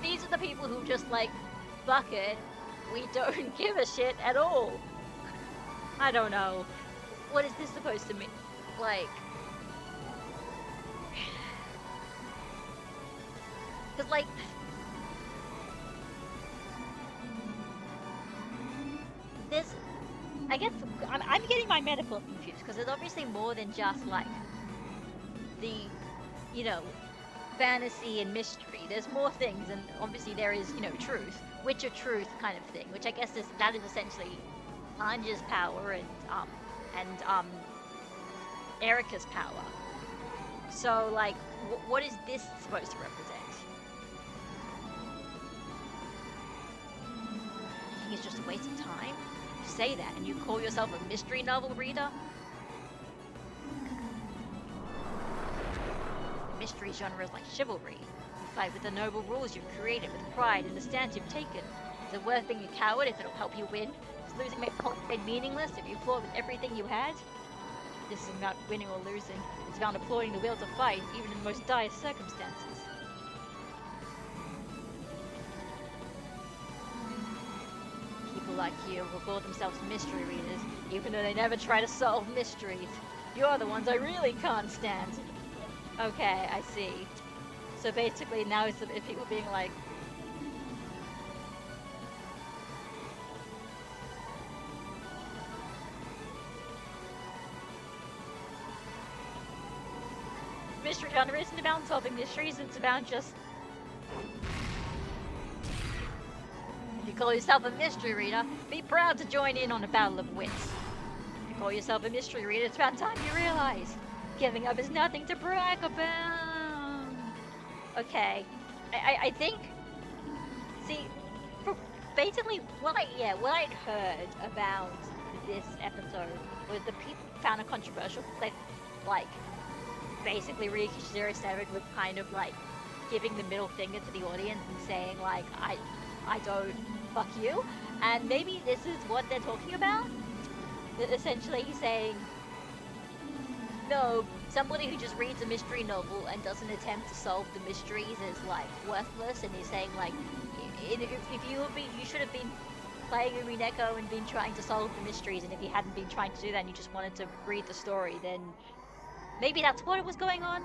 these are the people who just like, fuck it, we don't give a shit at all. I don't know. What is this supposed to mean? Like... Because like... There's... I guess I'm getting my metaphor confused, because there's obviously more than just like the, you know, fantasy and mystery. There's more things, and obviously there is, you know, truth, Witcher truth kind of thing, which I guess is essentially Anja's power and Erica's power. So like, what is this supposed to represent? You think it's just a waste of time? You say that, and you call yourself a mystery novel reader? The mystery genre is like chivalry. You fight with the noble rules you've created, with pride in the stance you've taken. Is it worth being a coward if it'll help you win? Is losing make it meaningless if you fought with everything you had? This isn't about winning or losing. It's about employing the will to fight, even in the most dire circumstances. People like you will call themselves mystery readers, even though they never try to solve mysteries. You're the ones I really can't stand. Okay, I see. So basically now it's people being like, mystery genre isn't about solving mysteries, it's about just, if you call yourself a mystery reader, be proud to join in on a battle of wits. If you call yourself a mystery reader, it's about time you realize giving up is nothing to brag about. Okay, I think, see, for basically what I'd heard about this episode was the people found it controversial. They like basically Ryuki 07 was kind of like giving the middle finger to the audience and saying like I don't fuck you, and maybe this is what they're talking about. Essentially saying no, somebody who just reads a mystery novel and doesn't attempt to solve the mysteries is like worthless, and he's saying like if you should have been playing Umineko and been trying to solve the mysteries, and if you hadn't been trying to do that and you just wanted to read the story, then maybe that's what was going on.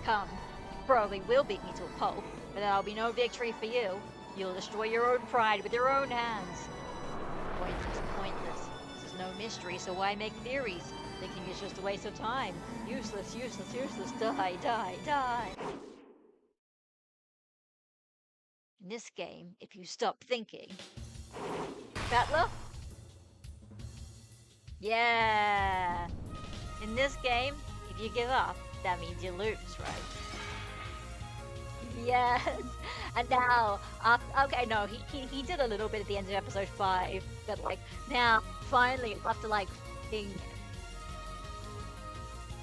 Come, you probably will beat me to a pulp, but that'll be no victory for you. You'll destroy your own pride with your own hands. Pointless, pointless. This is no mystery, so why make theories? Thinking is just a waste of time. Useless, useless, useless. Die, die, die. In this game, if you stop thinking... Battler? Yeah! In this game, if you give up, that means you lose, right? Yes! And now, okay, no, he did a little bit at the end of episode 5, but like, now, finally, after like, being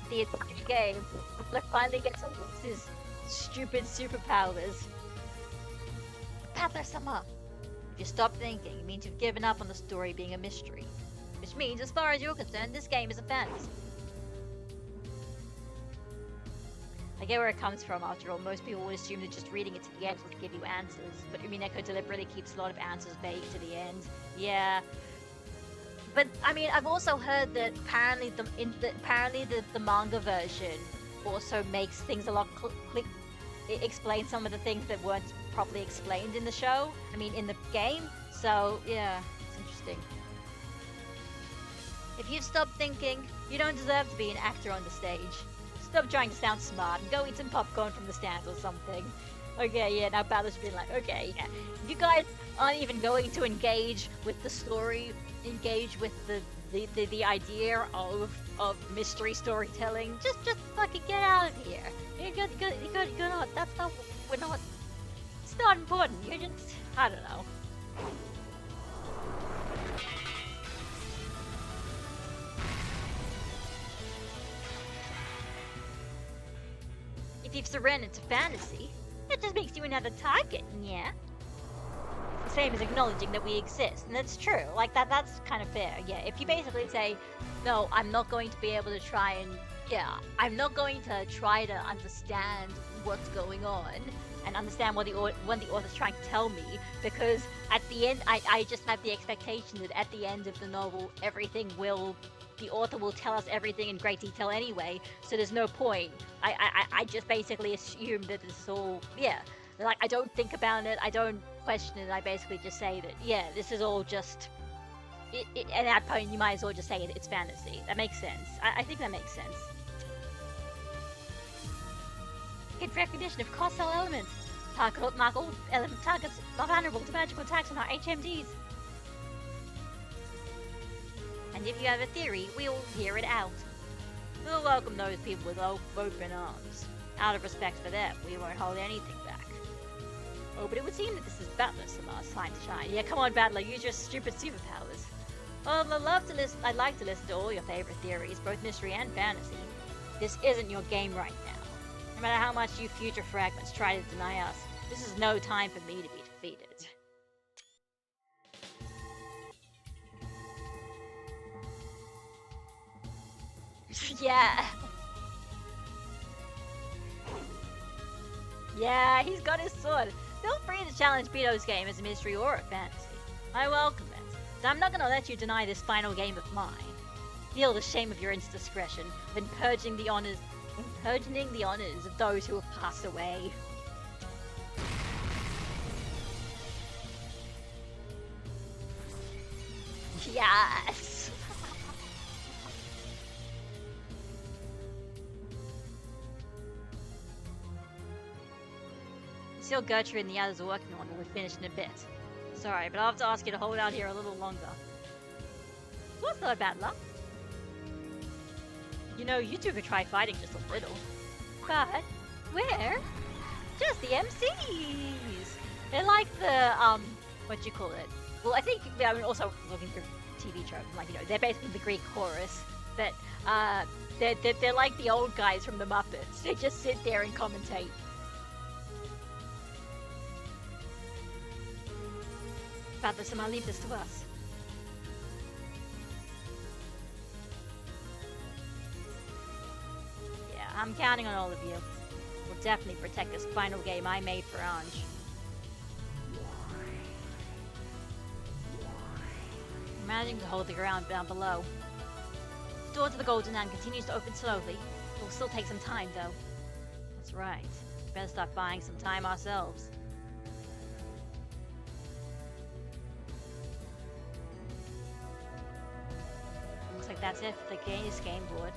the entire game, like, finally gets to use his stupid superpowers. Battler-sama! If you stop thinking, it means you've given up on the story being a mystery. Which means, as far as you're concerned, this game is a fantasy. I get where it comes from, after all. Most people would assume that just reading it to the end would give you answers, but Umineko deliberately keeps a lot of answers vague to the end. Yeah. But, I mean, I've also heard that apparently the manga version also makes things a lot it explains some of the things that weren't properly explained in the show. I mean, in the game. So, yeah, it's interesting. If you've stopped thinking, you don't deserve to be an actor on the stage. Stop trying to sound smart and go eat some popcorn from the stands or something. Okay, yeah, now Balor's been like, okay, yeah. If you guys aren't even going to engage with the story, engage with the idea of mystery storytelling, just fucking get out of here. You're not, that's not, we're not, it's not important. You're just, I don't know. If you've surrendered to fantasy, that just makes you another target, yeah? It's the same as acknowledging that we exist, and that's true. Like, that's kind of fair, yeah. If you basically say, no, I'm not going to be able to try and, yeah, I'm not going to try to understand what's going on, and understand what the author's trying to tell me, because at the end, I just have the expectation that at the end of the novel, the author will tell us everything in great detail anyway, so there's no point. I just basically assume that this is all, yeah. Like, I don't think about it, I don't question it, I basically just say that, yeah, this is all just... at that point, you might as well just say it's fantasy. That makes sense. I think that makes sense. Hit recognition of cross-cell elements. Mark all element targets not vulnerable to magical attacks on our HMDs. And if you have a theory, we'll hear it out. We'll welcome those people with open arms. Out of respect for them, we won't hold anything back. Oh, but it would seem that this is Battler-sama's time to shine. Yeah, come on, Battler, use your stupid superpowers. Well, I'd like to listen to all your favorite theories, both mystery and fantasy. This isn't your game right now. No matter how much you future fragments try to deny us, this is no time for me to be defeated. Yeah. Yeah, he's got his sword. Feel free to challenge Beto's game as a mystery or a fantasy. I welcome it. But I'm not gonna let you deny this final game of mine. Feel the shame of your indiscretion when purging the honors of those who have passed away. Yes! Still Gertrude and the others are working on it. We'll finish in a bit. Sorry, but I'll have to ask you to hold out here a little longer. What's not bad luck? You know, you two could try fighting just a little. But where? Just the MCs. They're like the what do you call it? Well, I think I'm also looking through TV tropes. Like, you know, they're basically the Greek chorus. But they're like the old guys from the Muppets. They just sit there and commentate. Rather, so I'll leave this to us. Yeah, I'm counting on all of you. We'll definitely protect this final game I made for Ange. I'm managing to hold the ground down below. The door to the Golden Hand continues to open slowly. It will still take some time, though. That's right. We better start buying some time ourselves. Looks like that's it for the game board.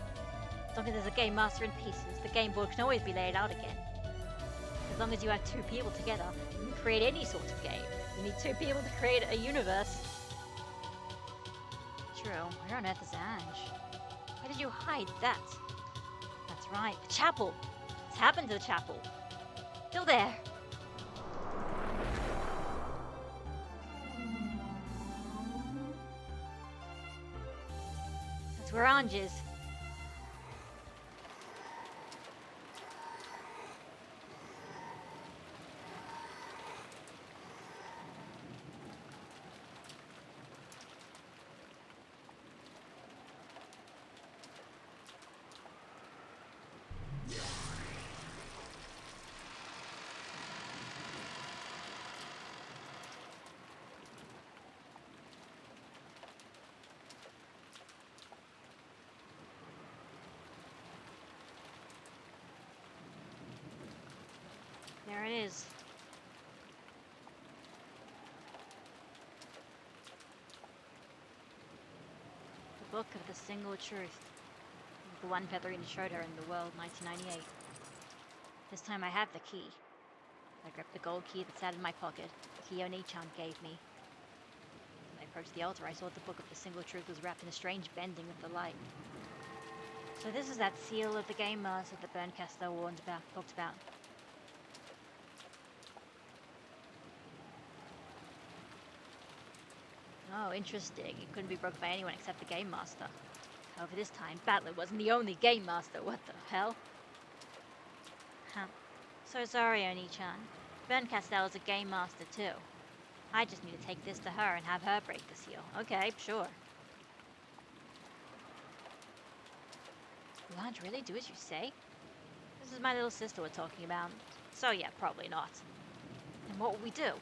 As long as there's a game master in pieces, the game board can always be laid out again. As long as you have two people together, you can create any sort of game. You need two people to create a universe. True. Where on earth is Ange? Where did you hide that? That's right, the chapel. What's happened to the chapel? Still there. That's where Ange is. There it is. The Book of the Single Truth. The one Petharina showed her in the World 1998. This time I have the key. I gripped the gold key that sat in my pocket, the key Oni-chan gave me. When I approached the altar, I saw the Book of the Single Truth was wrapped in a strange bending of the light. So this is that seal of the Game Master that Berncaster talked about. Oh, interesting. It couldn't be broken by anyone except the Game Master. However, this time, Battler wasn't the only Game Master. What the hell? Huh. So sorry, Oni-chan. Berncaster is a Game Master too. I just need to take this to her and have her break the seal. Okay, sure. Will Ange really do as you say? This is my little sister we're talking about. So yeah, probably not. And what will we do?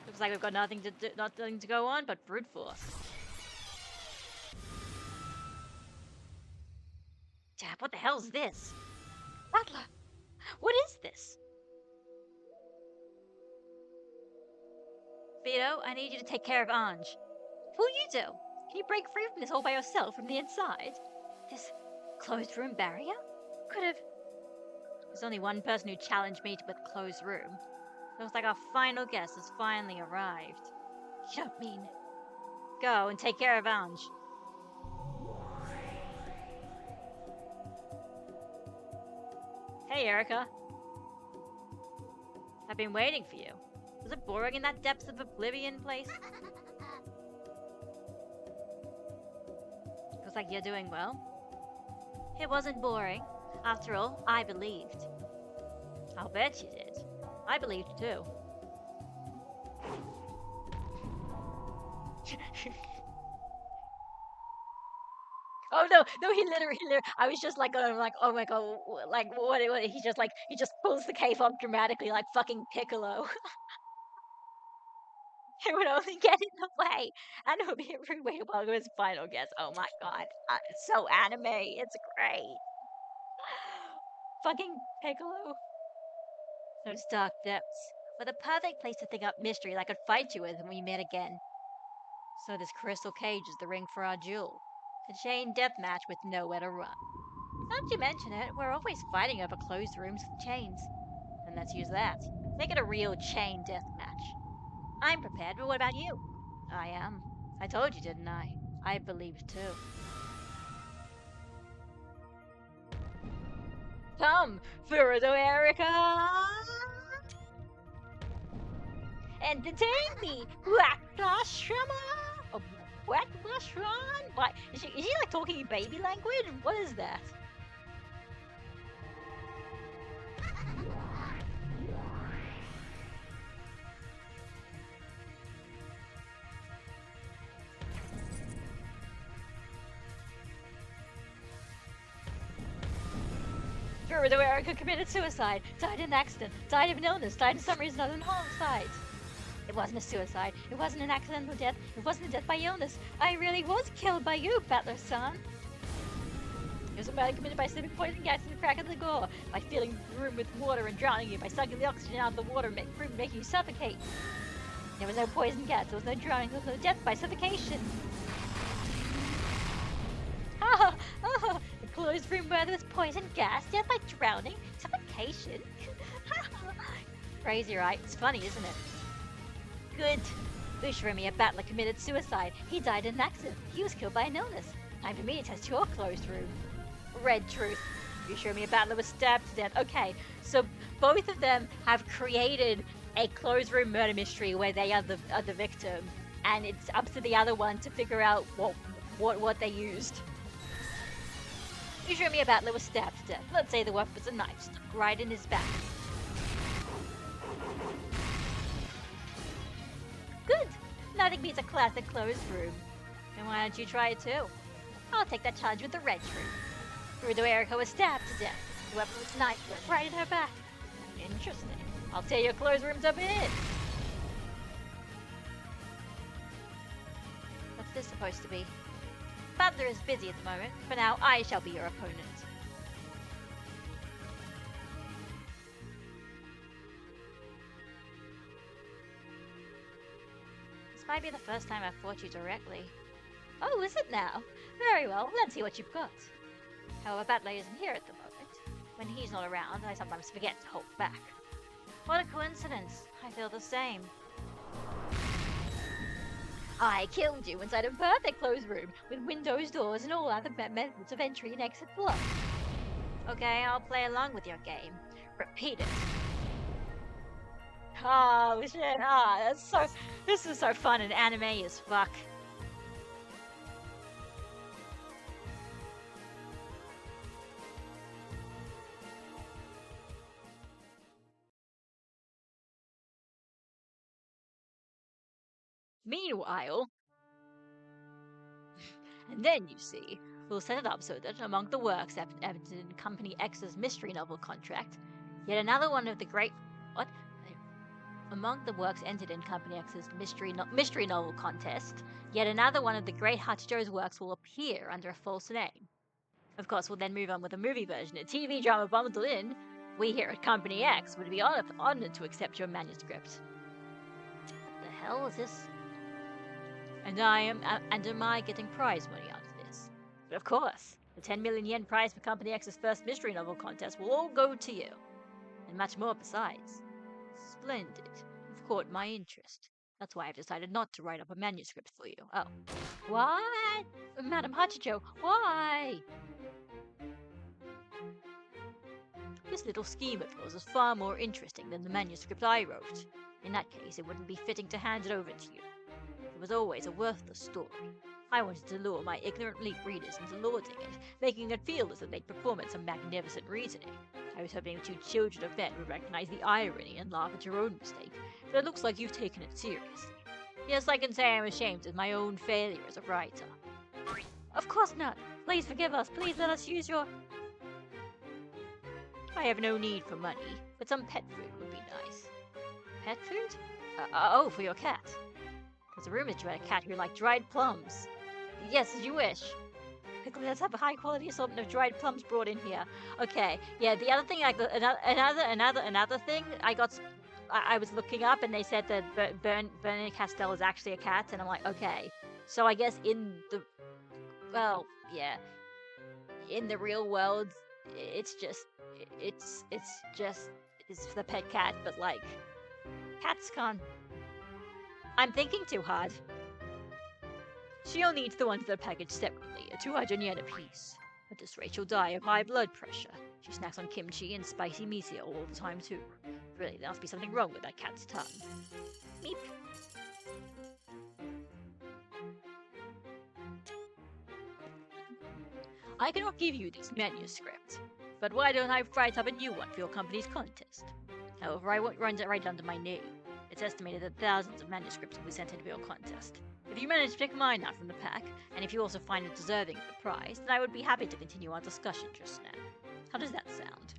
Looks like we've got nothing to go on but brute force. Dad, what the hell's this? Butler, what is this? Vito, I need you to take care of Ange. What will you do? Can you break free from this all by yourself from the inside? This closed room barrier? Could have... There's only one person who challenged me to a closed room. Looks like our final guest has finally arrived. You don't mean... Go and take care of Ange. Hey, Erica. I've been waiting for you. Was it boring in that depths of oblivion place? Looks like you're doing well. It wasn't boring. After all, I believed. I'll bet you did. I believed too. Oh no, he literally, I was just like, oh my god, like, he just pulls the cape up dramatically, like fucking Piccolo. It would only get in the way, and it would be a rude way to welcome his final guest. Oh my god, it's so anime, it's great. Fucking Piccolo. Those dark depths were the perfect place to think up mysteries I could fight you with when we met again. So this crystal cage is the ring for our duel. A chain death match with nowhere to run. Now that you mention it, we're always fighting over closed rooms with chains. And let's use that. Make it a real chain death match. I'm prepared, but what about you? I am. I told you, didn't I? I believe too. Come, Furudo Erica! Entertain me! Wakashama! Wakashran? What? Is she like talking baby language? What is that? Furudo Erica committed suicide, died in an accident, died of an illness, died in some reason other than homicide. It wasn't a suicide. It wasn't an accidental death. It wasn't a death by illness. I really was killed by you, Battler-san. It was a murder committed by slipping poison gas in the crack of the door, by filling the room with water and drowning you, by sucking the oxygen out of the water, making you suffocate. There was no poison gas. There was no drowning. There was no death by suffocation. The closed room where there was poison gas, death by drowning, suffocation. Crazy, right? It's funny, isn't it? Good. Ushirimiya Battler committed suicide. He died in an accident. He was killed by an illness. Time for me to test your closed room. Red truth. Ushirimiya Battler was stabbed to death. Okay, so both of them have created a closed room murder mystery where they are the victim, and it's up to the other one to figure out what they used. Ushirimiya Battler was stabbed to death. Let's say the weapon was a knife stuck right in his back. Good! Nothing beats a classic closed room. And why don't you try it too? I'll take that charge with the red truth. Furudo Erica was stabbed to death. The weapon was a knife stuck right in her back. Interesting. I'll tear your closed rooms up in. What's this supposed to be? Battler is busy at the moment. For now, I shall be your opponent. This might be the first time I've fought you directly. Oh, is it now? Very well, let's see what you've got. However, Battler isn't here at the moment. When he's not around, I sometimes forget to hold back. What a coincidence. I feel the same. I killed you inside a perfect closed room with windows, doors, and all other methods of entry and exit blocked. Okay, I'll play along with your game. Repeat it. Oh shit! This is so fun and anime as fuck. Meanwhile, and then you see, we'll set it up so that among the works evident in Company X's mystery novel contract, yet another one of the great among the works entered in Company X's mystery novel contest, yet another one of the great Hachijo's works will appear under a false name. Of course, we'll then move on with a movie version, a TV drama bundled in. We here at Company X would be honored to accept your manuscript. What the hell is this? And am I getting prize money out of this? But of course, the 10 million yen prize for Company X's first mystery novel contest will all go to you. And much more besides. Splendid. You've caught my interest. That's why I've decided not to write up a manuscript for you. Oh. What? Madam Hachijo, why? This little scheme of yours is far more interesting than the manuscript I wrote. In that case, it wouldn't be fitting to hand it over to you. It was always a worthless story. I wanted to lure my ignorant readers into lauding it, making it feel as if they'd performed some magnificent reasoning. I was hoping that you children of men would recognize the irony and laugh at your own mistake, but it looks like you've taken it seriously. Yes, I can say I'm ashamed of my own failure as a writer. Of course not. Please forgive us. Please let us use your... I have no need for money, but some pet food would be nice. Pet food? Oh, for your cat. There's a rumor that you had a cat who liked dried plums. Yes, as you wish. Quickly, let's have a high-quality assortment of dried plums brought in here. Okay, yeah. The other thing, another thing I got. I was looking up, and they said that Bernie Castell is actually a cat, and I'm like, okay. So I guess well, yeah, in the real world, it's just it's the pet cat, but like, cats can't. I'm thinking too hard. She only eats the ones that are packaged separately, at 200 yen apiece. At this rate, she'll die of high blood pressure. She snacks on kimchi and spicy miso all the time, too. Really, there must be something wrong with that cat's tongue. Meep. I cannot give you this manuscript, but why don't I write up a new one for your company's contest? However, I won't run it right under my name. It's estimated that thousands of manuscripts will be sent into your contest. If you manage to pick mine out from the pack, and if you also find it deserving of the prize, then I would be happy to continue our discussion just now. How does that sound?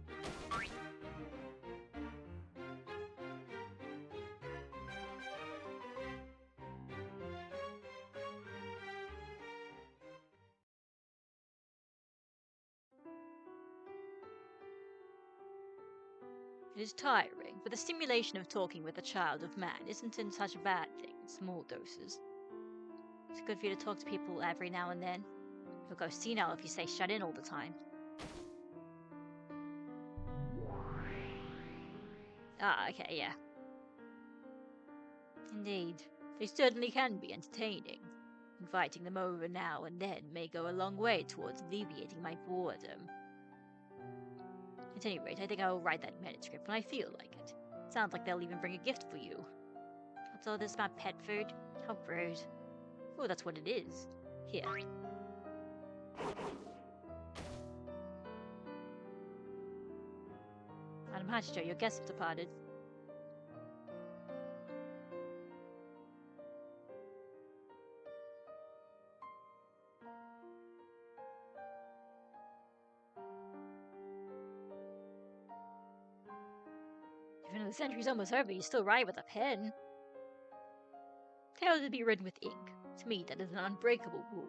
It is tiring, but the stimulation of talking with a child of man isn't in such a bad thing in small doses. It's good for you to talk to people every now and then. You'll go senile if you stay shut in all the time. Ah, okay, yeah. Indeed, they certainly can be entertaining. Inviting them over now and then may go a long way towards alleviating my boredom. At any rate, I think I will write that manuscript when I feel like it. Sounds like they'll even bring a gift for you. What's all this about pet food? How rude. Oh, that's what it is. Here. Madam Hachjo, your guests have departed. Even though the century's almost over, you still write with a pen. Tales to be written with ink. To me, that is an unbreakable rule.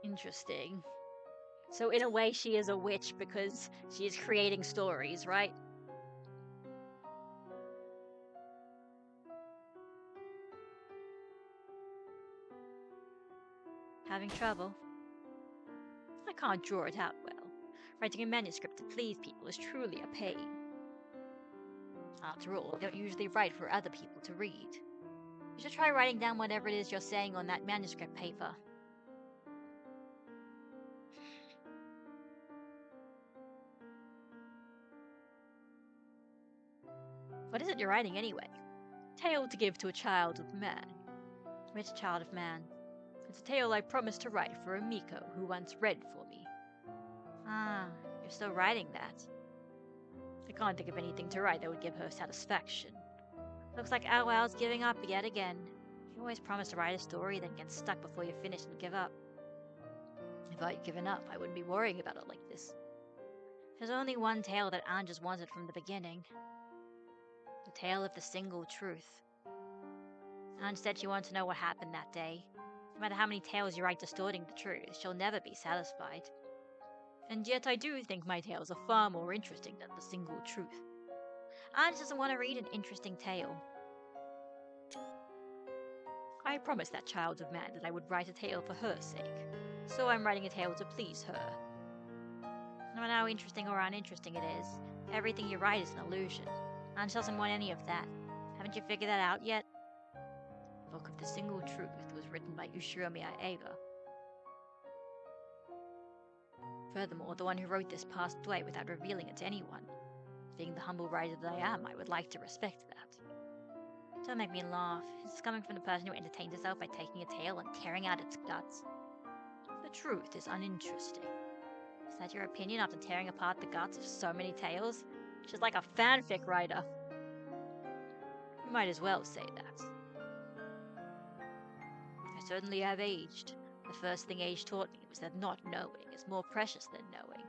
Interesting. So in a way, she is a witch because she is creating stories, right? Having trouble? I can't draw it out well. Writing a manuscript to please people is truly a pain. After all, I don't usually write for other people to read. You should try writing down whatever it is you're saying on that manuscript paper. What is it you're writing anyway? Tale to give to a child of man. Which child of man? It's a tale I promised to write for Umineko, who once read for me. Ah, you're still writing that. I can't think of anything to write that would give her satisfaction. Looks like Owl's giving up yet again. You always promise to write a story, then get stuck before you finish and give up. If I'd given up, I wouldn't be worrying about it like this. There's only one tale that Anne just wanted from the beginning. The tale of the single truth. Anne said she wanted to know what happened that day. No matter how many tales you write distorting the truth, she'll never be satisfied. And yet I do think my tales are far more interesting than the single truth. Anne doesn't want to read an interesting tale. I promised that child of man that I would write a tale for her sake, so I'm writing a tale to please her. No matter how interesting or uninteresting it is, everything you write is an illusion. Anne doesn't want any of that. Haven't you figured that out yet? The Book of the Single Truth was written by Ushiro Eva. Furthermore, the one who wrote this passed away without revealing it to anyone. Being the humble writer that I am, I would like to respect that. Don't make me laugh. It's coming from the person who entertains herself by taking a tail and tearing out its guts. The truth is uninteresting. Is that your opinion after tearing apart the guts of so many tails? She's like a fanfic writer. You might as well say that. I certainly have aged. The first thing age taught me was that not knowing is more precious than knowing.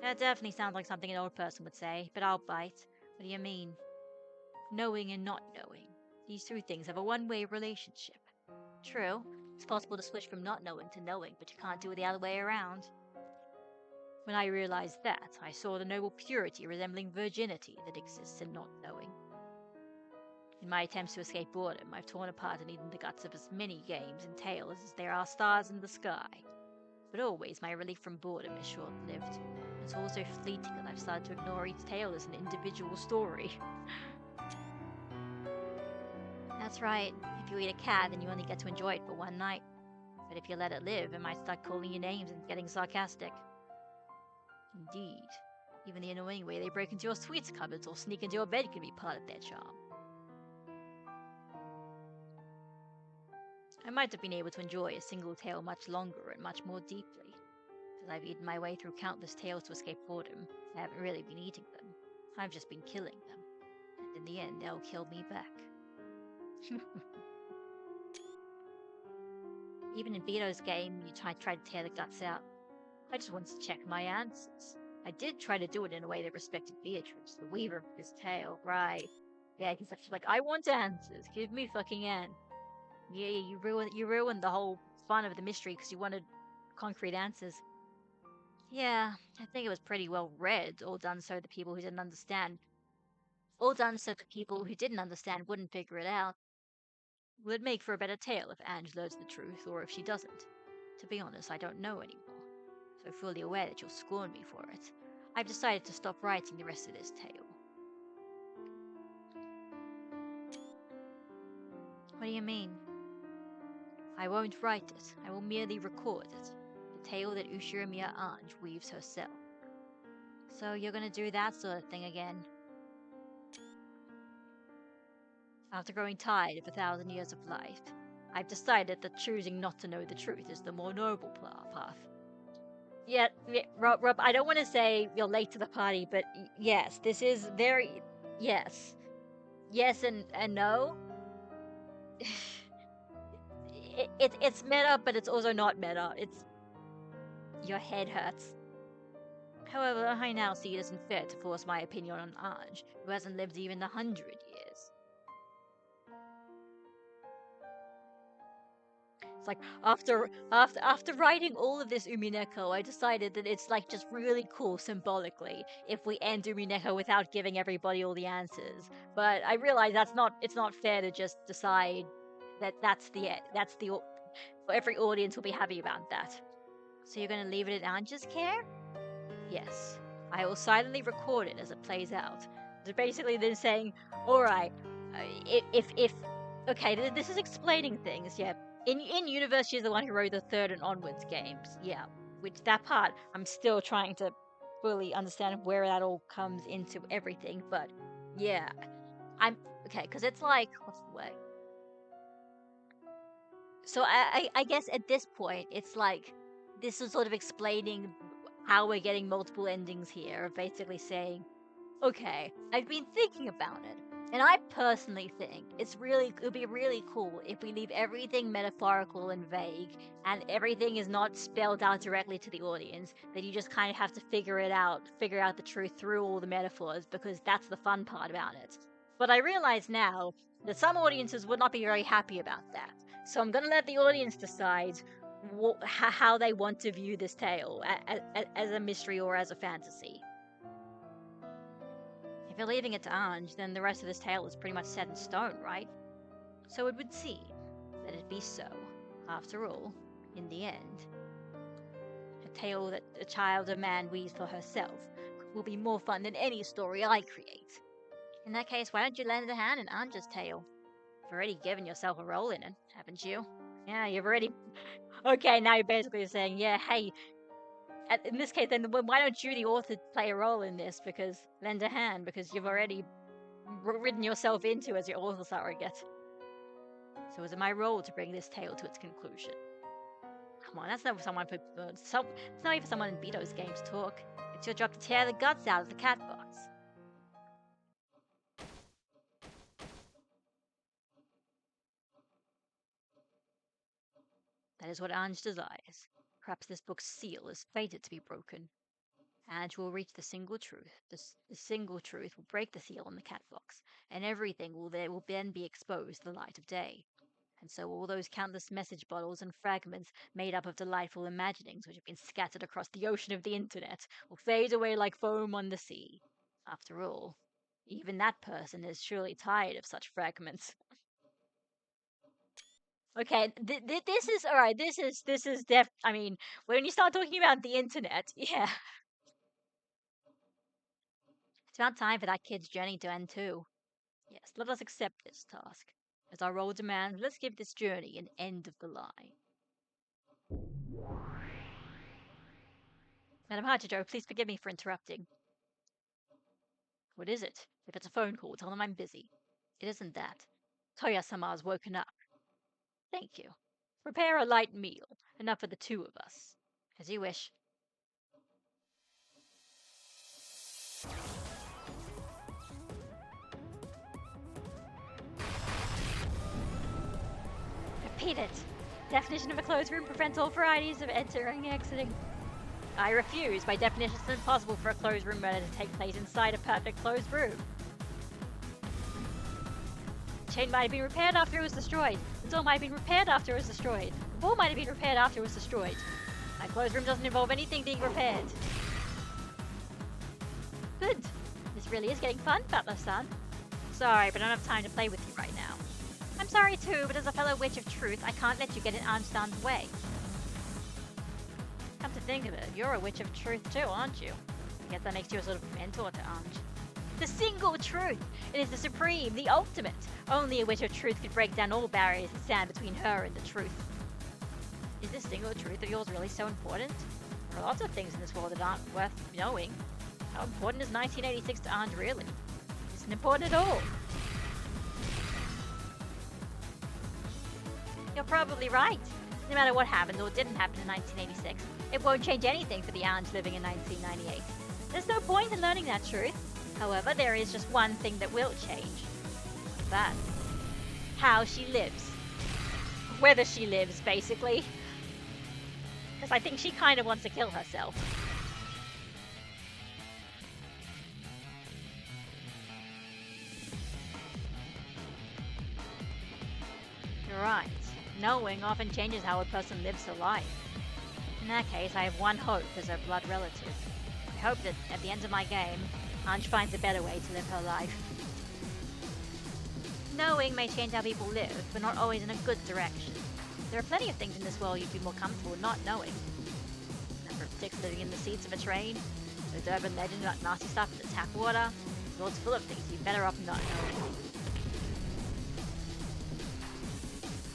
That definitely sounds like something an old person would say, but I'll bite. What do you mean? Knowing and not knowing. These two things have a one-way relationship. True, it's possible to switch from not knowing to knowing, but you can't do it the other way around. When I realized that, I saw the noble purity resembling virginity that exists in not knowing. In my attempts to escape boredom, I've torn apart and eaten the guts of as many games and tales as there are stars in the sky. But always my relief from boredom is short-lived. It's all so fleeting that I've started to ignore each tale as an individual story. That's right. If you eat a cat, then you only get to enjoy it for one night. But if you let it live, it might start calling you names and getting sarcastic. Indeed. Even the annoying way they break into your sweets cupboards or sneak into your bed can be part of their charm. I might have been able to enjoy a single tale much longer and much more deeply. As I've eaten my way through countless tales to escape boredom, I haven't really been eating them. I've just been killing them. And in the end, they'll kill me back. Even in Vito's game, you tried to tear the guts out. I just wanted to check my answers. I did try to do it in a way that respected Beatrice, the weaver of this tale, right? Yeah, he's actually like, I want answers. Give me fucking answers. Yeah, you ruined the whole fun of the mystery because you wanted concrete answers. Yeah, I think it was pretty well read, all done so the people who didn't understand. All done so the people who didn't understand wouldn't figure it out. Would make for a better tale if Ange learns the truth, or if she doesn't. To be honest, I don't know anymore. So fully aware that you'll scorn me for it, I've decided to stop writing the rest of this tale. What do you mean? I won't write it. I will merely record it. The tale that Ushiramiya Ange weaves herself. So you're gonna do that sort of thing again? After growing tired of 1,000 years of life, I've decided that choosing not to know the truth is the more noble path. Yeah, Rob, I don't want to say you're late to the party, but yes, this is very... Yes. Yes and no. It's meta, but it's also not meta. It's... Your head hurts. However, I now see it isn't fair to force my opinion on Ange, who hasn't lived even 100 years. It's like, after writing all of this Umineko, I decided that it's like just really cool symbolically if we end Umineko without giving everybody all the answers. But I realize it's not fair to just decide that every audience will be happy about that. So you're gonna leave it at Ange's care? Yes. I will silently record it as it plays out. So basically they're saying, alright, if okay, this is explaining things, yeah. In universe, she's the one who wrote the third and onwards games, yeah. Which that part, I'm still trying to fully understand where that all comes into everything, but yeah. I'm, okay, because it's like, what's the way? So I guess at this point, it's like, this is sort of explaining how we're getting multiple endings here, of basically saying, okay, I've been thinking about it, and I personally think it would be really cool if we leave everything metaphorical and vague, and everything is not spelled out directly to the audience, that you just kind of have to figure out the truth through all the metaphors, because that's the fun part about it. But I realize now that some audiences would not be very happy about that, so I'm gonna let the audience decide how they want to view this tale, as a mystery or as a fantasy. If you're leaving it to Ange, then the rest of this tale is pretty much set in stone, right? So it would seem that it be so. After all, in the end, a tale that a child or man weaves for herself will be more fun than any story I create. In that case, why don't you lend a hand in Ange's tale? You've already given yourself a role in it, haven't you? Yeah, you've already... Okay, now you're basically saying, yeah, hey, in this case, then why don't you, the author, play a role in this? Because lend a hand, because you've already ridden yourself into as your author surrogate. So is it my role to bring this tale to its conclusion? Come on, that's not for someone it's not even for someone in Beto's game to talk. It's your job to tear the guts out of the cat box. That is what Ange desires. Perhaps this book's seal is fated to be broken. Ange will reach the single truth. The single truth will break the seal on the cat box, and everything will then be exposed to the light of day. And so all those countless message bottles and fragments made up of delightful imaginings which have been scattered across the ocean of the internet will fade away like foam on the sea. After all, even that person is surely tired of such fragments. Okay, this is all right. This is I mean, when you start talking about the internet, yeah, it's about time for that kid's journey to end too. Yes, let us accept this task. As our role demands, let's give this journey an end of the line. Madam Hachijo, please forgive me for interrupting. What is it? If it's a phone call, tell them I'm busy. It isn't that. Toya-sama's woken up. Thank you. Prepare a light meal, enough for the two of us. As you wish. Repeat it. Definition of a closed room prevents all varieties of entering and exiting. I refuse. By definition, it's impossible for a closed room murder to take place inside a perfect closed room. The chain might have been repaired after it was destroyed. The door might have been repaired after it was destroyed. The wall might have been repaired after it was destroyed. My closed room doesn't involve anything being repaired. Good. This really is getting fun, Butler-san. Sorry, but I don't have time to play with you right now. I'm sorry too, but as a fellow witch of truth, I can't let you get in Ange-san's way. Come to think of it, you're a witch of truth too, aren't you? I guess that makes you a sort of mentor to Ange. The single truth! It is the supreme, the ultimate! Only a witch of truth could break down all barriers that stand between her and the truth. Is this single truth of yours really so important? There are lots of things in this world that aren't worth knowing. How important is 1986 to Ange really? It isn't important at all. You're probably right. No matter what happened or didn't happen in 1986, it won't change anything for the Ange living in 1998. There's no point in learning that truth. However, there is just one thing that will change. What's that? How she lives. Whether she lives, basically. Because I think she kind of wants to kill herself. You're right. Knowing often changes how a person lives her life. In that case, I have one hope as her blood relative. I hope that at the end of my game, Ange finds a better way to live her life. Knowing may change how people live, but not always in a good direction. There are plenty of things in this world you'd be more comfortable not knowing. The number of dicks living in the seats of a train, those urban legends about nasty stuff in the tap water, the world's full of things you'd better off not knowing.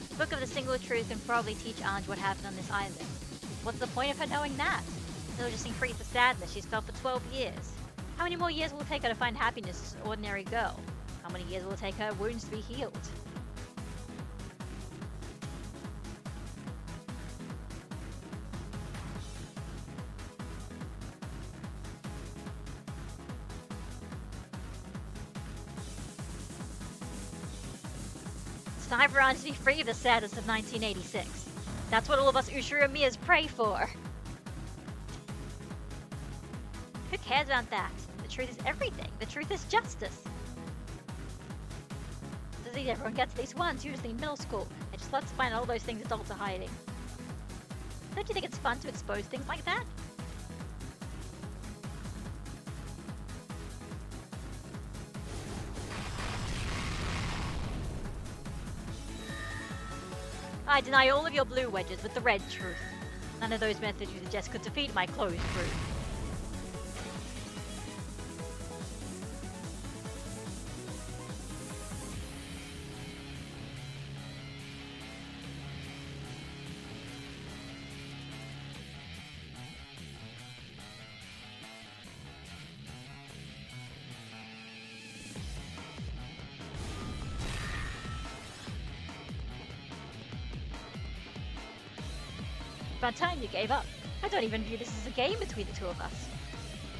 The Book of the Single Truth can probably teach Ange what happened on this island. What's the point of her knowing that? It'll just increase the sadness she's felt for 12 years. How many more years will it take her to find happiness as an ordinary girl? How many years will it take her wounds to be healed? It's time for Ange to be free of the sadness of 1986. That's what all of us Ushiramiyas pray for. Who cares about that? The truth is everything. The truth is justice. Disease everyone gets at least once, usually in middle school. I just love to find all those things adults are hiding. Don't you think it's fun to expose things like that? I deny all of your blue wedges with the red truth. None of those methods you suggest could defeat my closed room. about time you gave up. I don't even view this as a game between the two of us.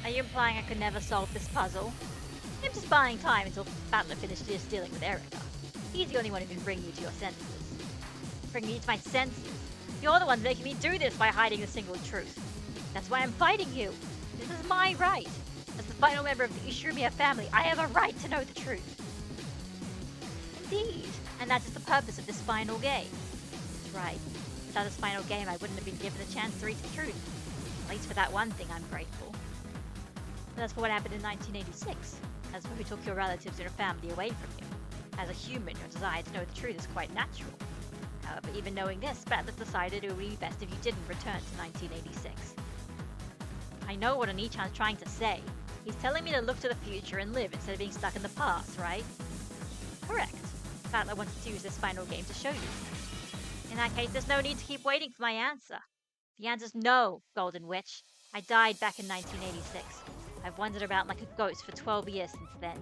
Are you implying I could never solve this puzzle? I'm just buying time until Battler finishes dealing with Erica. He's the only one who can bring you to your senses. Bring me to my senses? You're the one making me do this by hiding the single truth. That's why I'm fighting you. This is my right. As the final member of the Ishimiya family, I have a right to know the truth. Indeed. And that is the purpose of this final game. That's right. Without this final game, I wouldn't have been given a chance to reach the truth. At least for that one thing, I'm grateful. But that's for what happened in 1986. That's when we took your relatives and your family away from you. As a human, your desire to know the truth is quite natural. However, even knowing this, Battler decided it would be best if you didn't return to 1986. I know what Onichan's trying to say. He's telling me to look to the future and live instead of being stuck in the past, right? Correct. Battler wants to use this final game to show you. In that case, there's no need to keep waiting for my answer. The answer's no, Golden Witch. I died back in 1986. I've wandered about like a ghost for 12 years since then.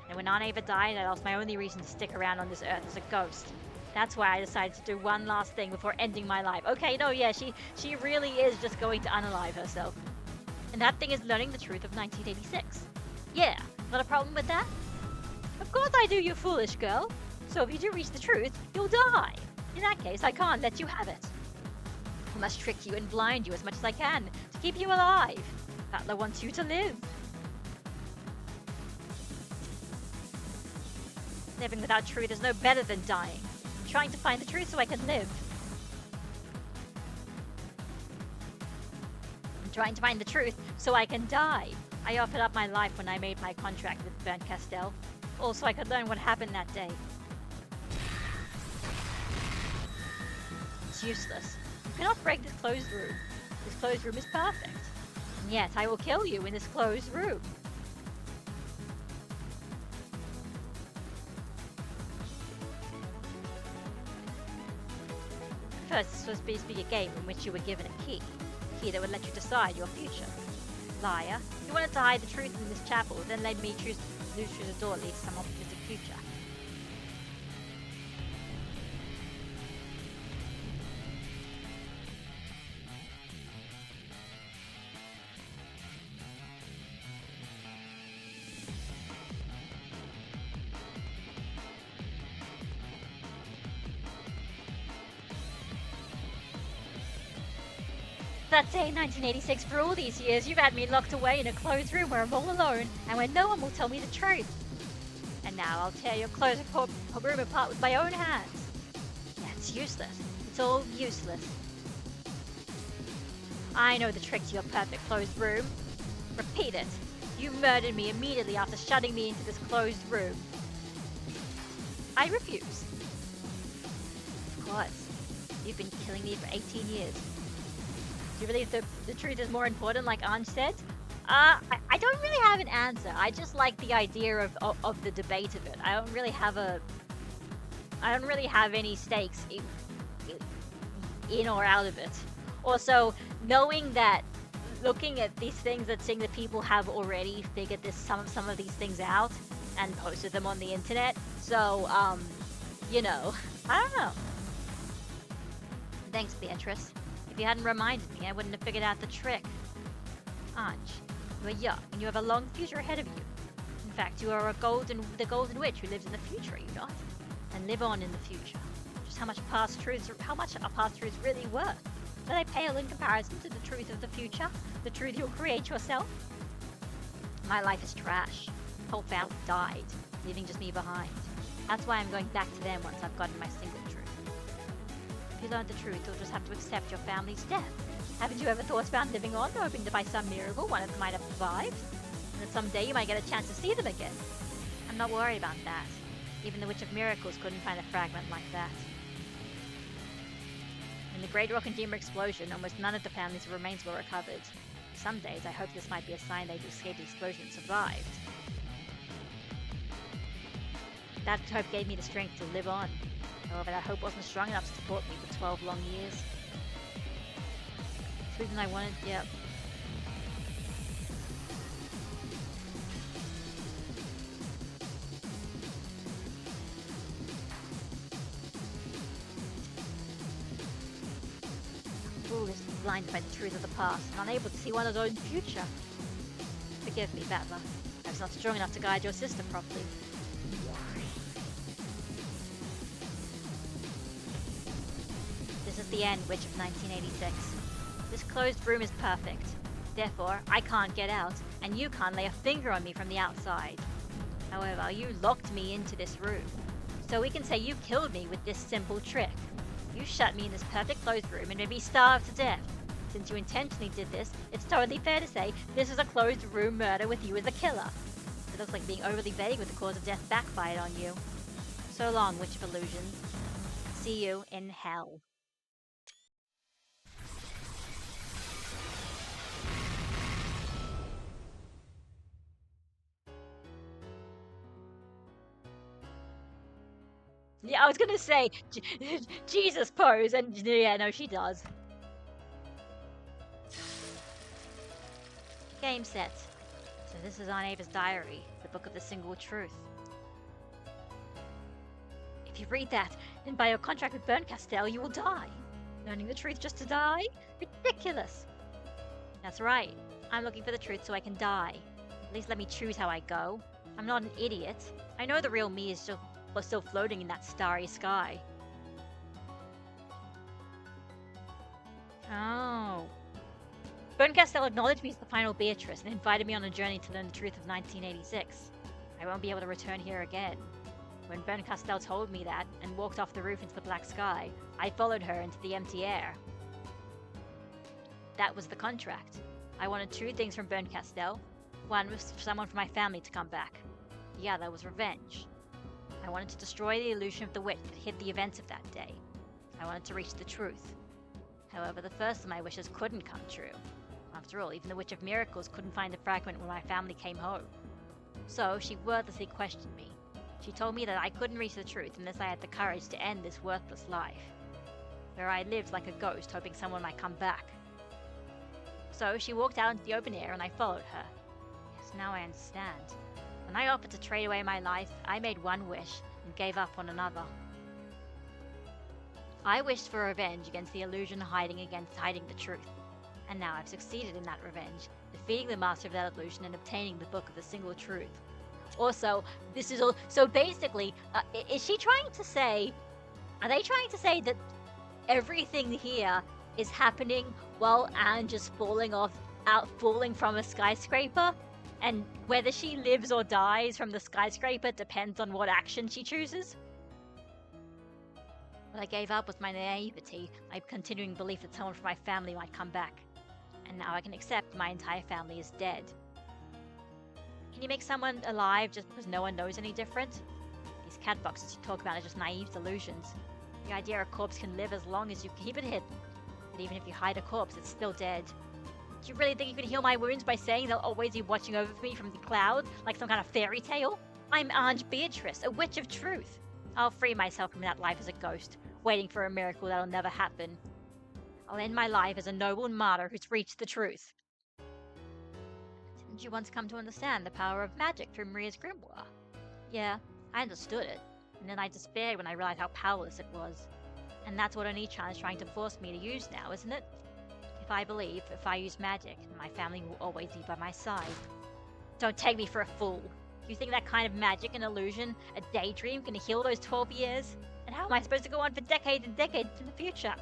And when Aunt Ava died, I lost my only reason to stick around on this earth as a ghost. That's why I decided to do one last thing before ending my life. Okay, no, yeah, she really is just going to unalive herself. And that thing is learning the truth of 1986. Yeah, got a problem with that? Of course I do, you foolish girl. So if you do reach the truth, you'll die. In that case, I can't let you have it. I must trick you and blind you as much as I can to keep you alive. Battler wants you to live. Living without truth is no better than dying. I'm trying to find the truth so I can live. I'm trying to find the truth so I can die. I offered up my life when I made my contract with Bernd Castell. Also, I could learn what happened that day. It's useless. You cannot break this closed room. This closed room is perfect. And yet, I will kill you in this closed room. First, this was supposed to be a game in which you were given a key that would let you decide your future. Liar, you wanted to hide the truth in this chapel, then let me choose the door leads to some optimistic future. That day in 1986, for all these years, you've had me locked away in a closed room where I'm all alone and where no one will tell me the truth. And now I'll tear your closed room apart with my own hands. Yeah, it's useless. It's all useless. I know the trick to your perfect closed room. Repeat it. You murdered me immediately after shutting me into this closed room. I refuse. Of course. You've been killing me for 18 years. Do you believe the truth is more important, like Anj said? I don't really have an answer. I just like the idea of the debate of it. I don't really have any stakes in or out of it. Also, knowing that, looking at these things that seeing that people have already figured some of these things out and posted them on the internet. So, you know, I don't know. Thanks, Beatrice. If you hadn't reminded me, I wouldn't have figured out the trick. Anj, you are young, and you have a long future ahead of you. In fact, you are the golden witch who lives in the future, are you not? And live on in the future. Just how much are past truths really worth? Do they pale in comparison to the truth of the future? The truth you'll create yourself? My life is trash. Whole family died, leaving just me behind. That's why I'm going back to them once I've gotten my single truth. If you learned the truth, you'll just have to accept your family's death. Haven't you ever thought about living on, hoping that by some miracle one of them might have survived? And that someday you might get a chance to see them again? I'm not worried about that. Even the Witch of Miracles couldn't find a fragment like that. In the Great Rokkenjima explosion, almost none of the family's remains were recovered. Some days I hope this might be a sign they'd escaped the explosion and survived. That hope gave me the strength to live on. However, that hope wasn't strong enough to support me for 12 long years. The reason I wanted, yep. Foolish. blinded by the truth of the past and unable to see one's own future. Forgive me, Battler. I was not strong enough to guide your sister properly. This is the end, Witch of 1986. This closed room is perfect. Therefore, I can't get out, and you can't lay a finger on me from the outside. However, you locked me into this room. So we can say you killed me with this simple trick. You shut me in this perfect closed room and made me starve to death. Since you intentionally did this, it's totally fair to say this is a closed room murder with you as a killer. It looks like being overly vague with the cause of death backfired on you. So long, Witch of Illusions. See you in hell. Yeah, I was gonna say Jesus pose, and yeah, no, she does. Game set. So this is Aunt Ava's diary, the book of the single truth. If you read that, then by your contract with Berncastel, you will die. Learning the truth just to die? Ridiculous! That's right. I'm looking for the truth so I can die. At least let me choose how I go. I'm not an idiot. I know the real me is still floating in that starry sky. Oh. Berncastel acknowledged me as the final Beatrice and invited me on a journey to learn the truth of 1986. I won't be able to return here again. When Berncastel told me that and walked off the roof into the black sky, I followed her into the empty air. That was the contract. I wanted two things from Berncastel. One was for someone from my family to come back. The other was revenge. I wanted to destroy the illusion of the witch that hid the events of that day. I wanted to reach the truth. However, the first of my wishes couldn't come true. After all, even the Witch of Miracles couldn't find the fragment when my family came home. So, she wordlessly questioned me. She told me that I couldn't reach the truth unless I had the courage to end this worthless life, where I lived like a ghost hoping someone might come back. So, she walked out into the open air and I followed her. Yes, now I understand. When I offered to trade away my life, I made one wish and gave up on another. I wished for revenge against the illusion hiding the truth. And now I've succeeded in that revenge, defeating the master of that illusion and obtaining the book of the single truth. Also, this is all. So basically, is she trying to say? Are they trying to say that everything here is happening while Ange is falling from a skyscraper, and whether she lives or dies from the skyscraper depends on what action she chooses? What I gave up was my naivety, my continuing belief that someone from my family might come back. And now I can accept my entire family is dead. Can you make someone alive just because no one knows any different? These cat boxes you talk about are just naive delusions. The idea a corpse can live as long as you keep it hidden. But even if you hide a corpse, it's still dead. Do you really think you can heal my wounds by saying they'll always be watching over me from the clouds, like some kind of fairy tale? I'm Aunt Beatrice, a witch of truth. I'll free myself from that life as a ghost, waiting for a miracle that'll never happen. I'll end my life as a noble martyr who's reached the truth. Didn't you once come to understand the power of magic through Maria's grimoire? Yeah, I understood it, and then I despaired when I realized how powerless it was. And that's what Onichan is trying to force me to use now, isn't it? If I use magic, my family will always be by my side. Don't take me for a fool. You think that kind of magic and illusion, a daydream, can heal those 12 years? And how am I supposed to go on for decades and decades in the future?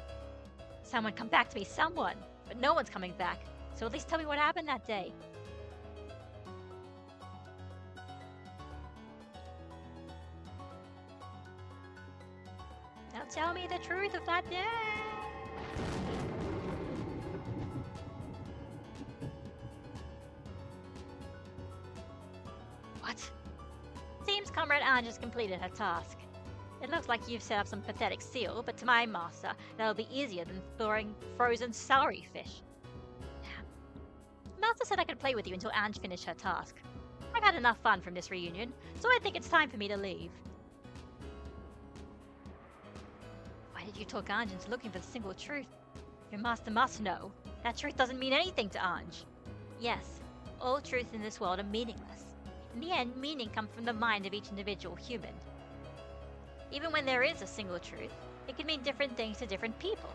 Someone come back to me, someone! But no one's coming back, so at least tell me what happened that day. Now tell me the truth of that day! What? Seems Comrade Ange has completed her task. It looks like you've set up some pathetic seal, but to my master, that'll be easier than throwing frozen celery fish. Master said I could play with you until Ange finished her task. I've had enough fun from this reunion, so I think it's time for me to leave. Why did you talk Ange into looking for the single truth? Your master must know. That truth doesn't mean anything to Ange. Yes, all truths in this world are meaningless. In the end, meaning comes from the mind of each individual human. Even when there is a single truth, it can mean different things to different people.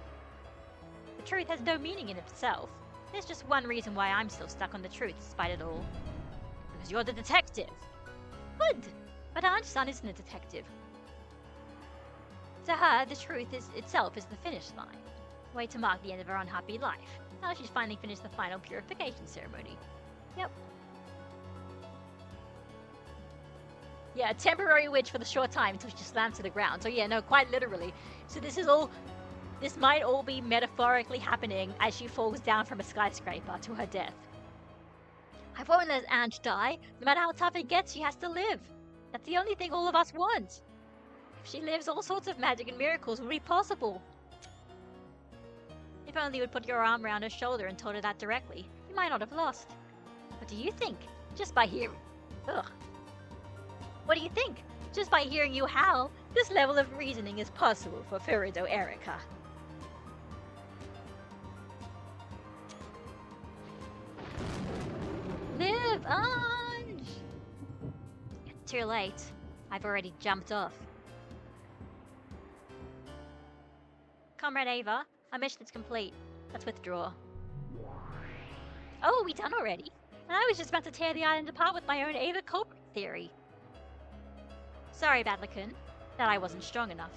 The truth has no meaning in itself. There's just one reason why I'm still stuck on the truth despite it all. Because you're the detective. Good! But Aunt-san isn't a detective. To her, the truth itself is the finish line. A way to mark the end of her unhappy life. Now she's finally finished the final purification ceremony. Yep. Yeah, a temporary witch for the short time until she slams to the ground. So yeah, no, quite literally. So this might all be metaphorically happening as she falls down from a skyscraper to her death. I won't let Ange die. No matter how tough it gets, she has to live. That's the only thing all of us want. If she lives, all sorts of magic and miracles will be possible. If only you would put your arm around her shoulder and told her that directly, you might not have lost. What do you think? Just by hearing... Ugh. What do you think? Just by hearing you howl, this level of reasoning is possible for Furudo Erika. Live, Ange! Too late. I've already jumped off. Comrade Ava, our mission is complete. Let's withdraw. Oh, are we done already? And I was just about to tear the island apart with my own Ava culprit theory. Sorry, Badler-kun, that I wasn't strong enough.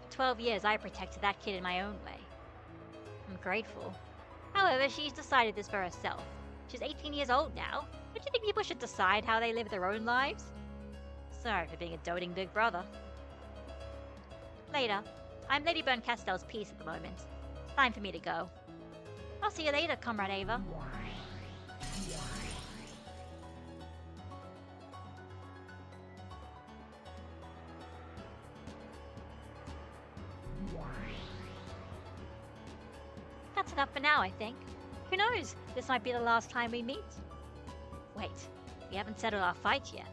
For 12 years, I protected that kid in my own way. I'm grateful. However, she's decided this for herself. She's 18 years old now. Don't you think people should decide how they live their own lives? Sorry for being a doting big brother. Later. I'm Lady Berncastell's piece at the moment. It's time for me to go. I'll see you later, Comrade Ava. That's enough for now, I think. Who knows? This might be the last time we meet. Wait, we haven't settled our fight yet.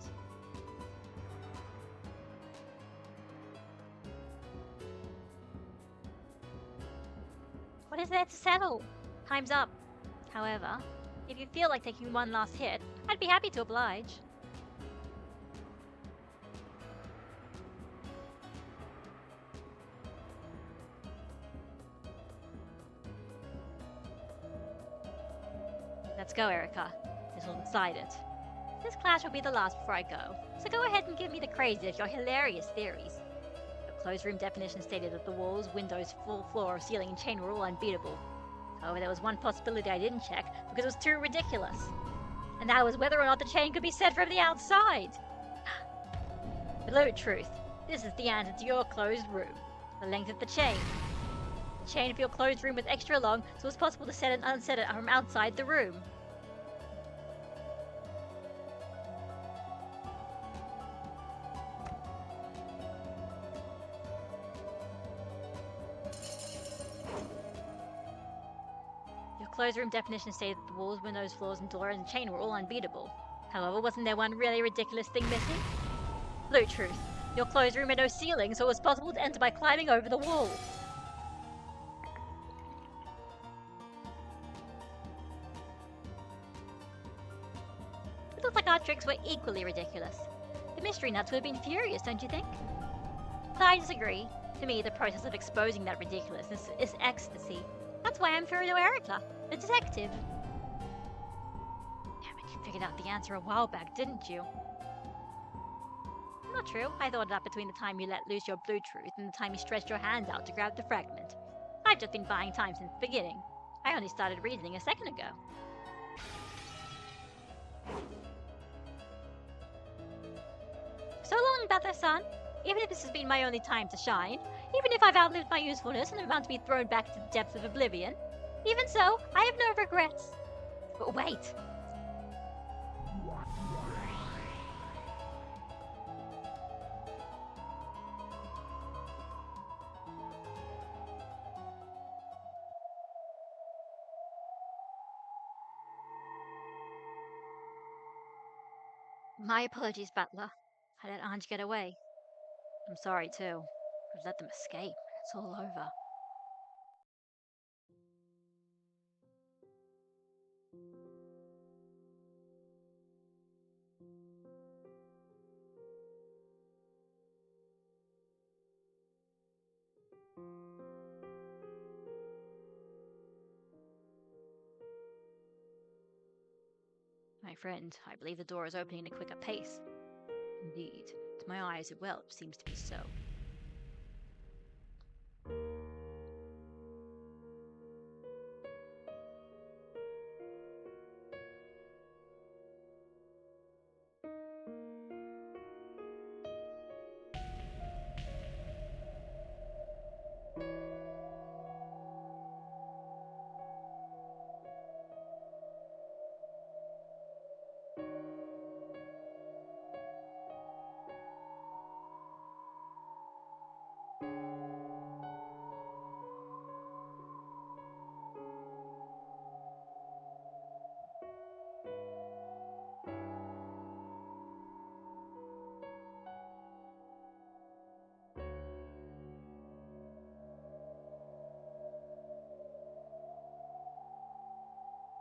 What is there to settle? Time's up. However, if you feel like taking one last hit, I'd be happy to oblige. Let's go, Erika. This will decide it. This clash will be the last before I go, so go ahead and give me the crazy of your hilarious theories. The closed room definition stated that the walls, windows, full floor, ceiling, and chain were all unbeatable. However, there was one possibility I didn't check because it was too ridiculous. And that was whether or not the chain could be set from the outside. Below truth, this is the answer to your closed room. The length of the chain. The chain of your closed room was extra long, so it was possible to set and unset it from outside the room. Closed room definition stated that the walls, windows, floors, and doors and chain were all unbeatable. However, wasn't there one really ridiculous thing missing? Blue truth. Your closed room had no ceiling, so it was possible to enter by climbing over the wall. It looks like our tricks were equally ridiculous. The mystery nuts would have been furious, don't you think? But I disagree. To me, the process of exposing that ridiculousness is ecstasy. That's why I'm Furudo Erika, the detective. Yeah, but you figured out the answer a while back, didn't you? Not true. I thought it up between the time you let loose your blue truth and the time you stretched your hands out to grab the fragment. I've just been buying time since the beginning. I only started reasoning a second ago. So long, Butler-san. Even if this has been my only time to shine, even if I've outlived my usefulness and am about to be thrown back into the depths of oblivion, even so, I have no regrets. But wait. My apologies, Butler. I let Ange get away. I'm sorry, too. I've let them escape. It's all over. My friend, I believe the door is opening at a quicker pace. Indeed, to my eyes it seems to be so.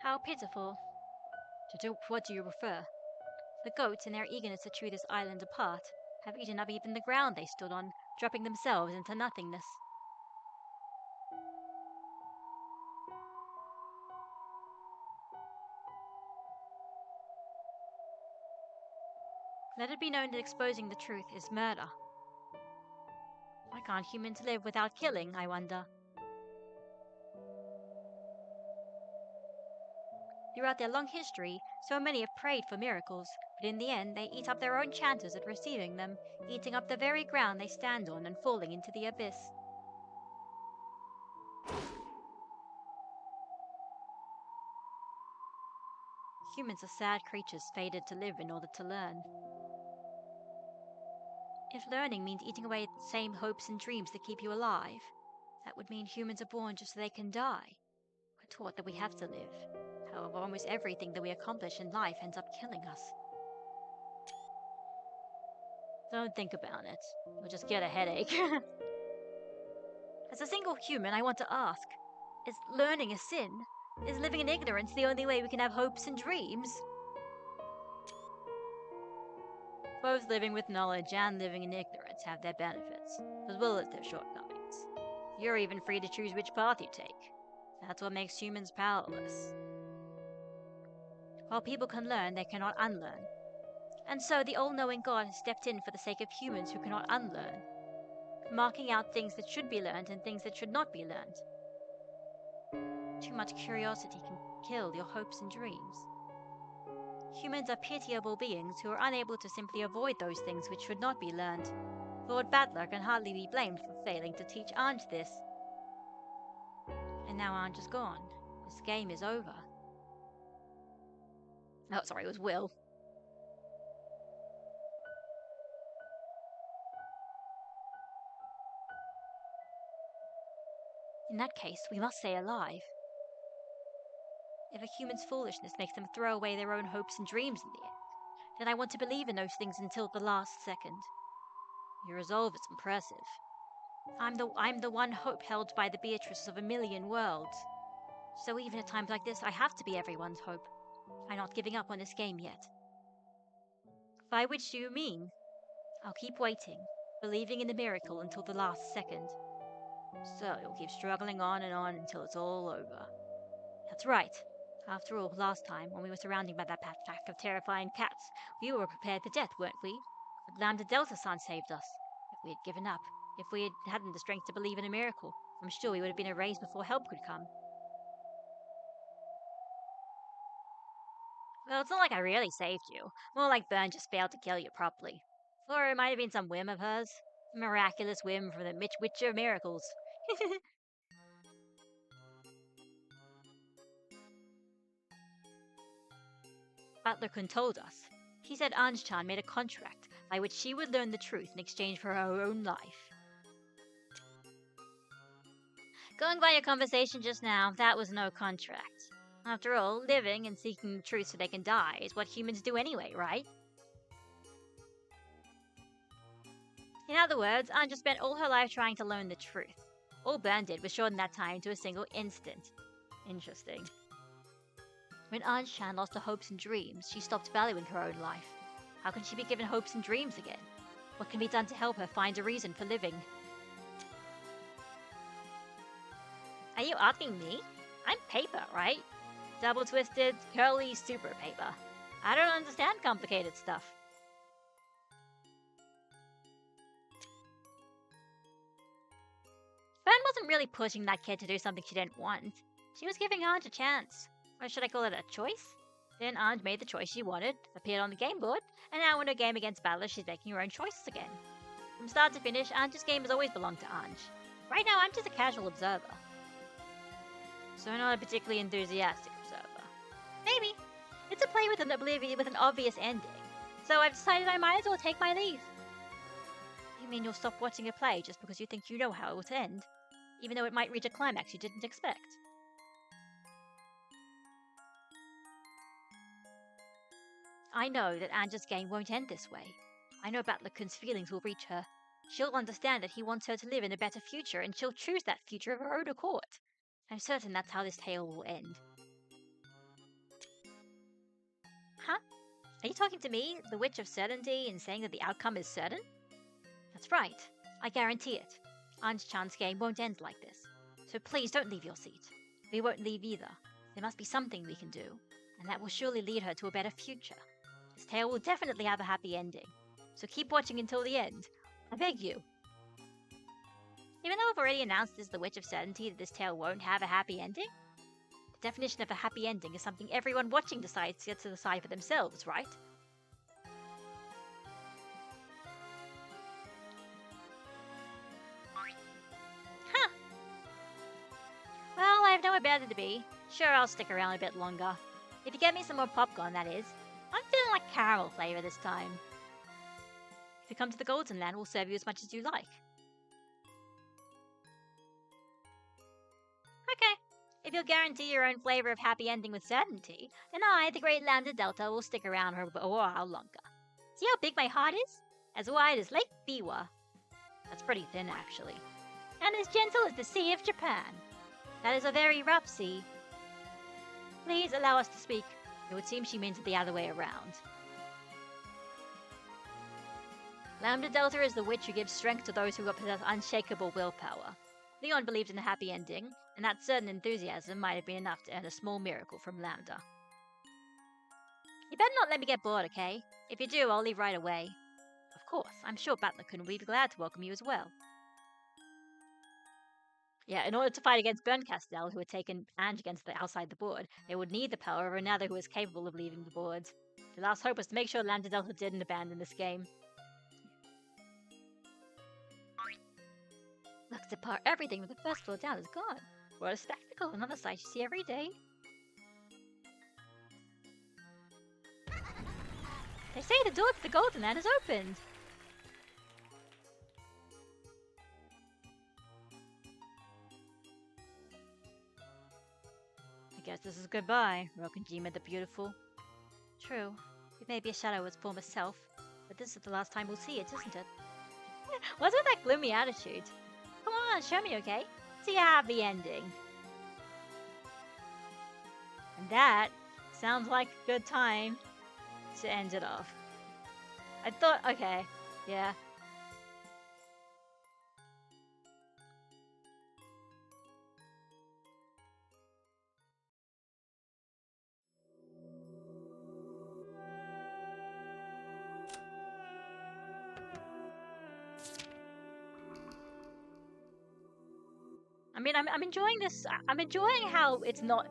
How pitiful. What do you refer? The goats, in their eagerness to chew this island apart, have eaten up even the ground they stood on, dropping themselves into nothingness. Let it be known that exposing the truth is murder. Why can't humans live without killing, I wonder? Throughout their long history, so many have prayed for miracles, but in the end they eat up their own chances at receiving them, eating up the very ground they stand on and falling into the abyss. Humans are sad creatures fated to live in order to learn. If learning means eating away at the same hopes and dreams that keep you alive, that would mean humans are born just so they can die. We're taught that we have to live. However, almost everything that we accomplish in life ends up killing us. Don't think about it. You'll just get a headache. As a single human, I want to ask, is learning a sin? Is living in ignorance the only way we can have hopes and dreams? Both living with knowledge and living in ignorance have their benefits, as well as their shortcomings. You're even free to choose which path you take. That's what makes humans powerless. While people can learn, they cannot unlearn. And so the all-knowing God has stepped in for the sake of humans who cannot unlearn, marking out things that should be learned and things that should not be learned. Too much curiosity can kill your hopes and dreams. Humans are pitiable beings who are unable to simply avoid those things which should not be learned. Lord Battler can hardly be blamed for failing to teach Anj this. And now Anj is gone. This game is over. Oh, sorry, it was Will. In that case, we must stay alive. If a human's foolishness makes them throw away their own hopes and dreams in the end, then I want to believe in those things until the last second. Your resolve is impressive. I'm the one hope held by the Beatrices of a million worlds. So even at times like this, I have to be everyone's hope. I'm not giving up on this game yet. By which do you mean? I'll keep waiting, believing in the miracle until the last second. So you'll keep struggling on and on until it's all over. That's right. After all, last time, when we were surrounded by that pack of terrifying cats, we were prepared for death, weren't we? But Lambda Delta-san saved us. If we had given up, if we hadn't the strength to believe in a miracle, I'm sure we would have been erased before help could come. Well, it's not like I really saved you. More like Byrne just failed to kill you properly. Or it might have been some whim of hers. A miraculous whim from the Witch of Miracles. Butler-kun told us. He said Anj-chan made a contract by which she would learn the truth in exchange for her own life. Going by your conversation just now, that was no contract. After all, living and seeking the truth so they can die is what humans do anyway, right? In other words, Anja spent all her life trying to learn the truth. All Byrne did was shorten that time to a single instant. Interesting. When Anj-chan lost her hopes and dreams, she stopped valuing her own life. How can she be given hopes and dreams again? What can be done to help her find a reason for living? Are you asking me? I'm paper, right? Double twisted, curly super paper. I don't understand complicated stuff. Fern wasn't really pushing that kid to do something she didn't want. She was giving Ange a chance. Or should I call it a choice? Then Ange made the choice she wanted, appeared on the game board, and now in her game against Battler, she's making her own choices again. From start to finish, Ange's game has always belonged to Ange. Right now, I'm just a casual observer. So not a particularly enthusiastic observer. Maybe. It's a play with an obvious ending. So I've decided I might as well take my leave. You mean you'll stop watching a play just because you think you know how it will end? Even though it might reach a climax you didn't expect? I know that Ange's game won't end this way. I know Batlakun's feelings will reach her. She'll understand that he wants her to live in a better future, and she'll choose that future of her own accord. I'm certain that's how this tale will end. Huh? Are you talking to me, the Witch of Certainty, and saying that the outcome is certain? That's right. I guarantee it. Ange-chan's game won't end like this. So please don't leave your seat. We won't leave either. There must be something we can do, and that will surely lead her to a better future. This tale will definitely have a happy ending. So keep watching until the end. I beg you. Even though I've already announced as the Witch of Certainty that this tale won't have a happy ending, the definition of a happy ending is something everyone watching gets to decide for themselves, right? Huh. Well, I have nowhere better to be. Sure, I'll stick around a bit longer. If you get me some more popcorn, that is. I'm feeling like caramel flavor this time. If you come to the Golden Land, we'll serve you as much as you like. Okay. If you'll guarantee your own flavor of happy ending with certainty, then I, the Great Lambda Delta, will stick around for a while longer. See how big my heart is? As wide as Lake Biwa. That's pretty thin, actually. And as gentle as the Sea of Japan. That is a very rough sea. Please allow us to speak. It would seem she means it the other way around. Lambda Delta is the witch who gives strength to those who possess unshakable willpower. Leon believed in a happy ending, and that certain enthusiasm might have been enough to earn a small miracle from Lambda. You better not let me get bored, okay? If you do, I'll leave right away. Of course, I'm sure Batlakun will be glad to welcome you as well. Yeah, in order to fight against Berncastel, who had taken Ange outside the board, they would need the power of another who was capable of leaving the board. The last hope was to make sure Lambda Delta didn't abandon this game. Look, Zipar, everything from the first floor down is gone. What a spectacle, another sight you see every day. They say the door to the Golden Land is opened. I guess this is goodbye, Rokunjima the Beautiful. True, it may be a shadow of its former self, but this is the last time we'll see it, isn't it? What's with that gloomy attitude? Come on, show me, okay? See a happy ending. And that sounds like a good time to end it off. I thought, okay, yeah. I mean, I'm enjoying this. I'm enjoying how it's not,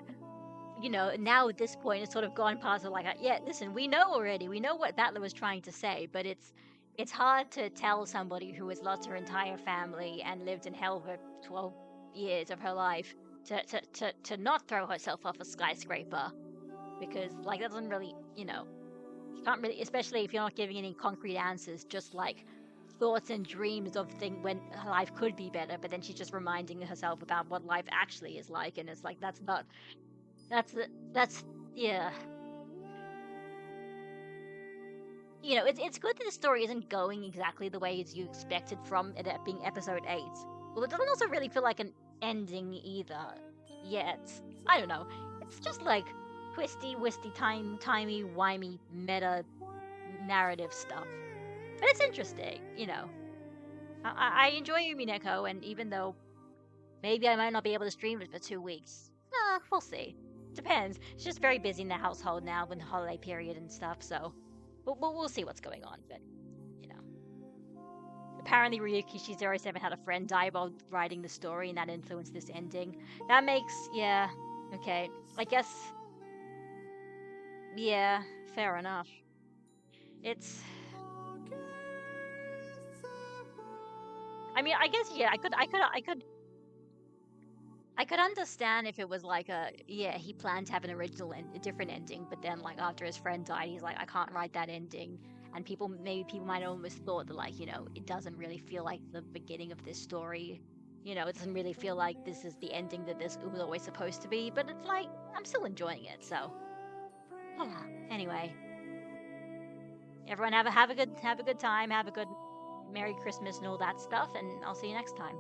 you know, now at this point it's sort of gone past it. Like, yeah, listen, we know already. We know what Battler was trying to say, but it's hard to tell somebody who has lost her entire family and lived in hell for 12 years of her life to not throw herself off a skyscraper, because like that doesn't really, you know, you can't really, especially if you're not giving any concrete answers, just like thoughts and dreams of things when life could be better, but then she's just reminding herself about what life actually is like, and it's like that's yeah. You know, it's good that the story isn't going exactly the way as you expected from it being episode 8. Well, it doesn't also really feel like an ending either yet. I don't know. It's just like twisty, wisty, timey, wimey, meta narrative stuff. But it's interesting, you know. I enjoy Umineko, and even though maybe I might not be able to stream it for 2 weeks, we'll see. Depends. It's just very busy in the household now with the holiday period and stuff, so we'll see what's going on. But you know, apparently Ryuki Shizuru-7 had a friend die while writing the story, and that influenced this ending. That makes yeah, okay. I guess yeah, fair enough. It's I mean, I guess yeah, I could understand if it was like a yeah, he planned to have an original and a different ending, but then like after his friend died, he's like, I can't write that ending. And people might almost thought that like, it doesn't really feel like the beginning of this story. It doesn't really feel like this is the ending that this was always supposed to be, but it's like I'm still enjoying it, so anyway. Everyone have a good time, have a good Merry Christmas and all that stuff, and I'll see you next time.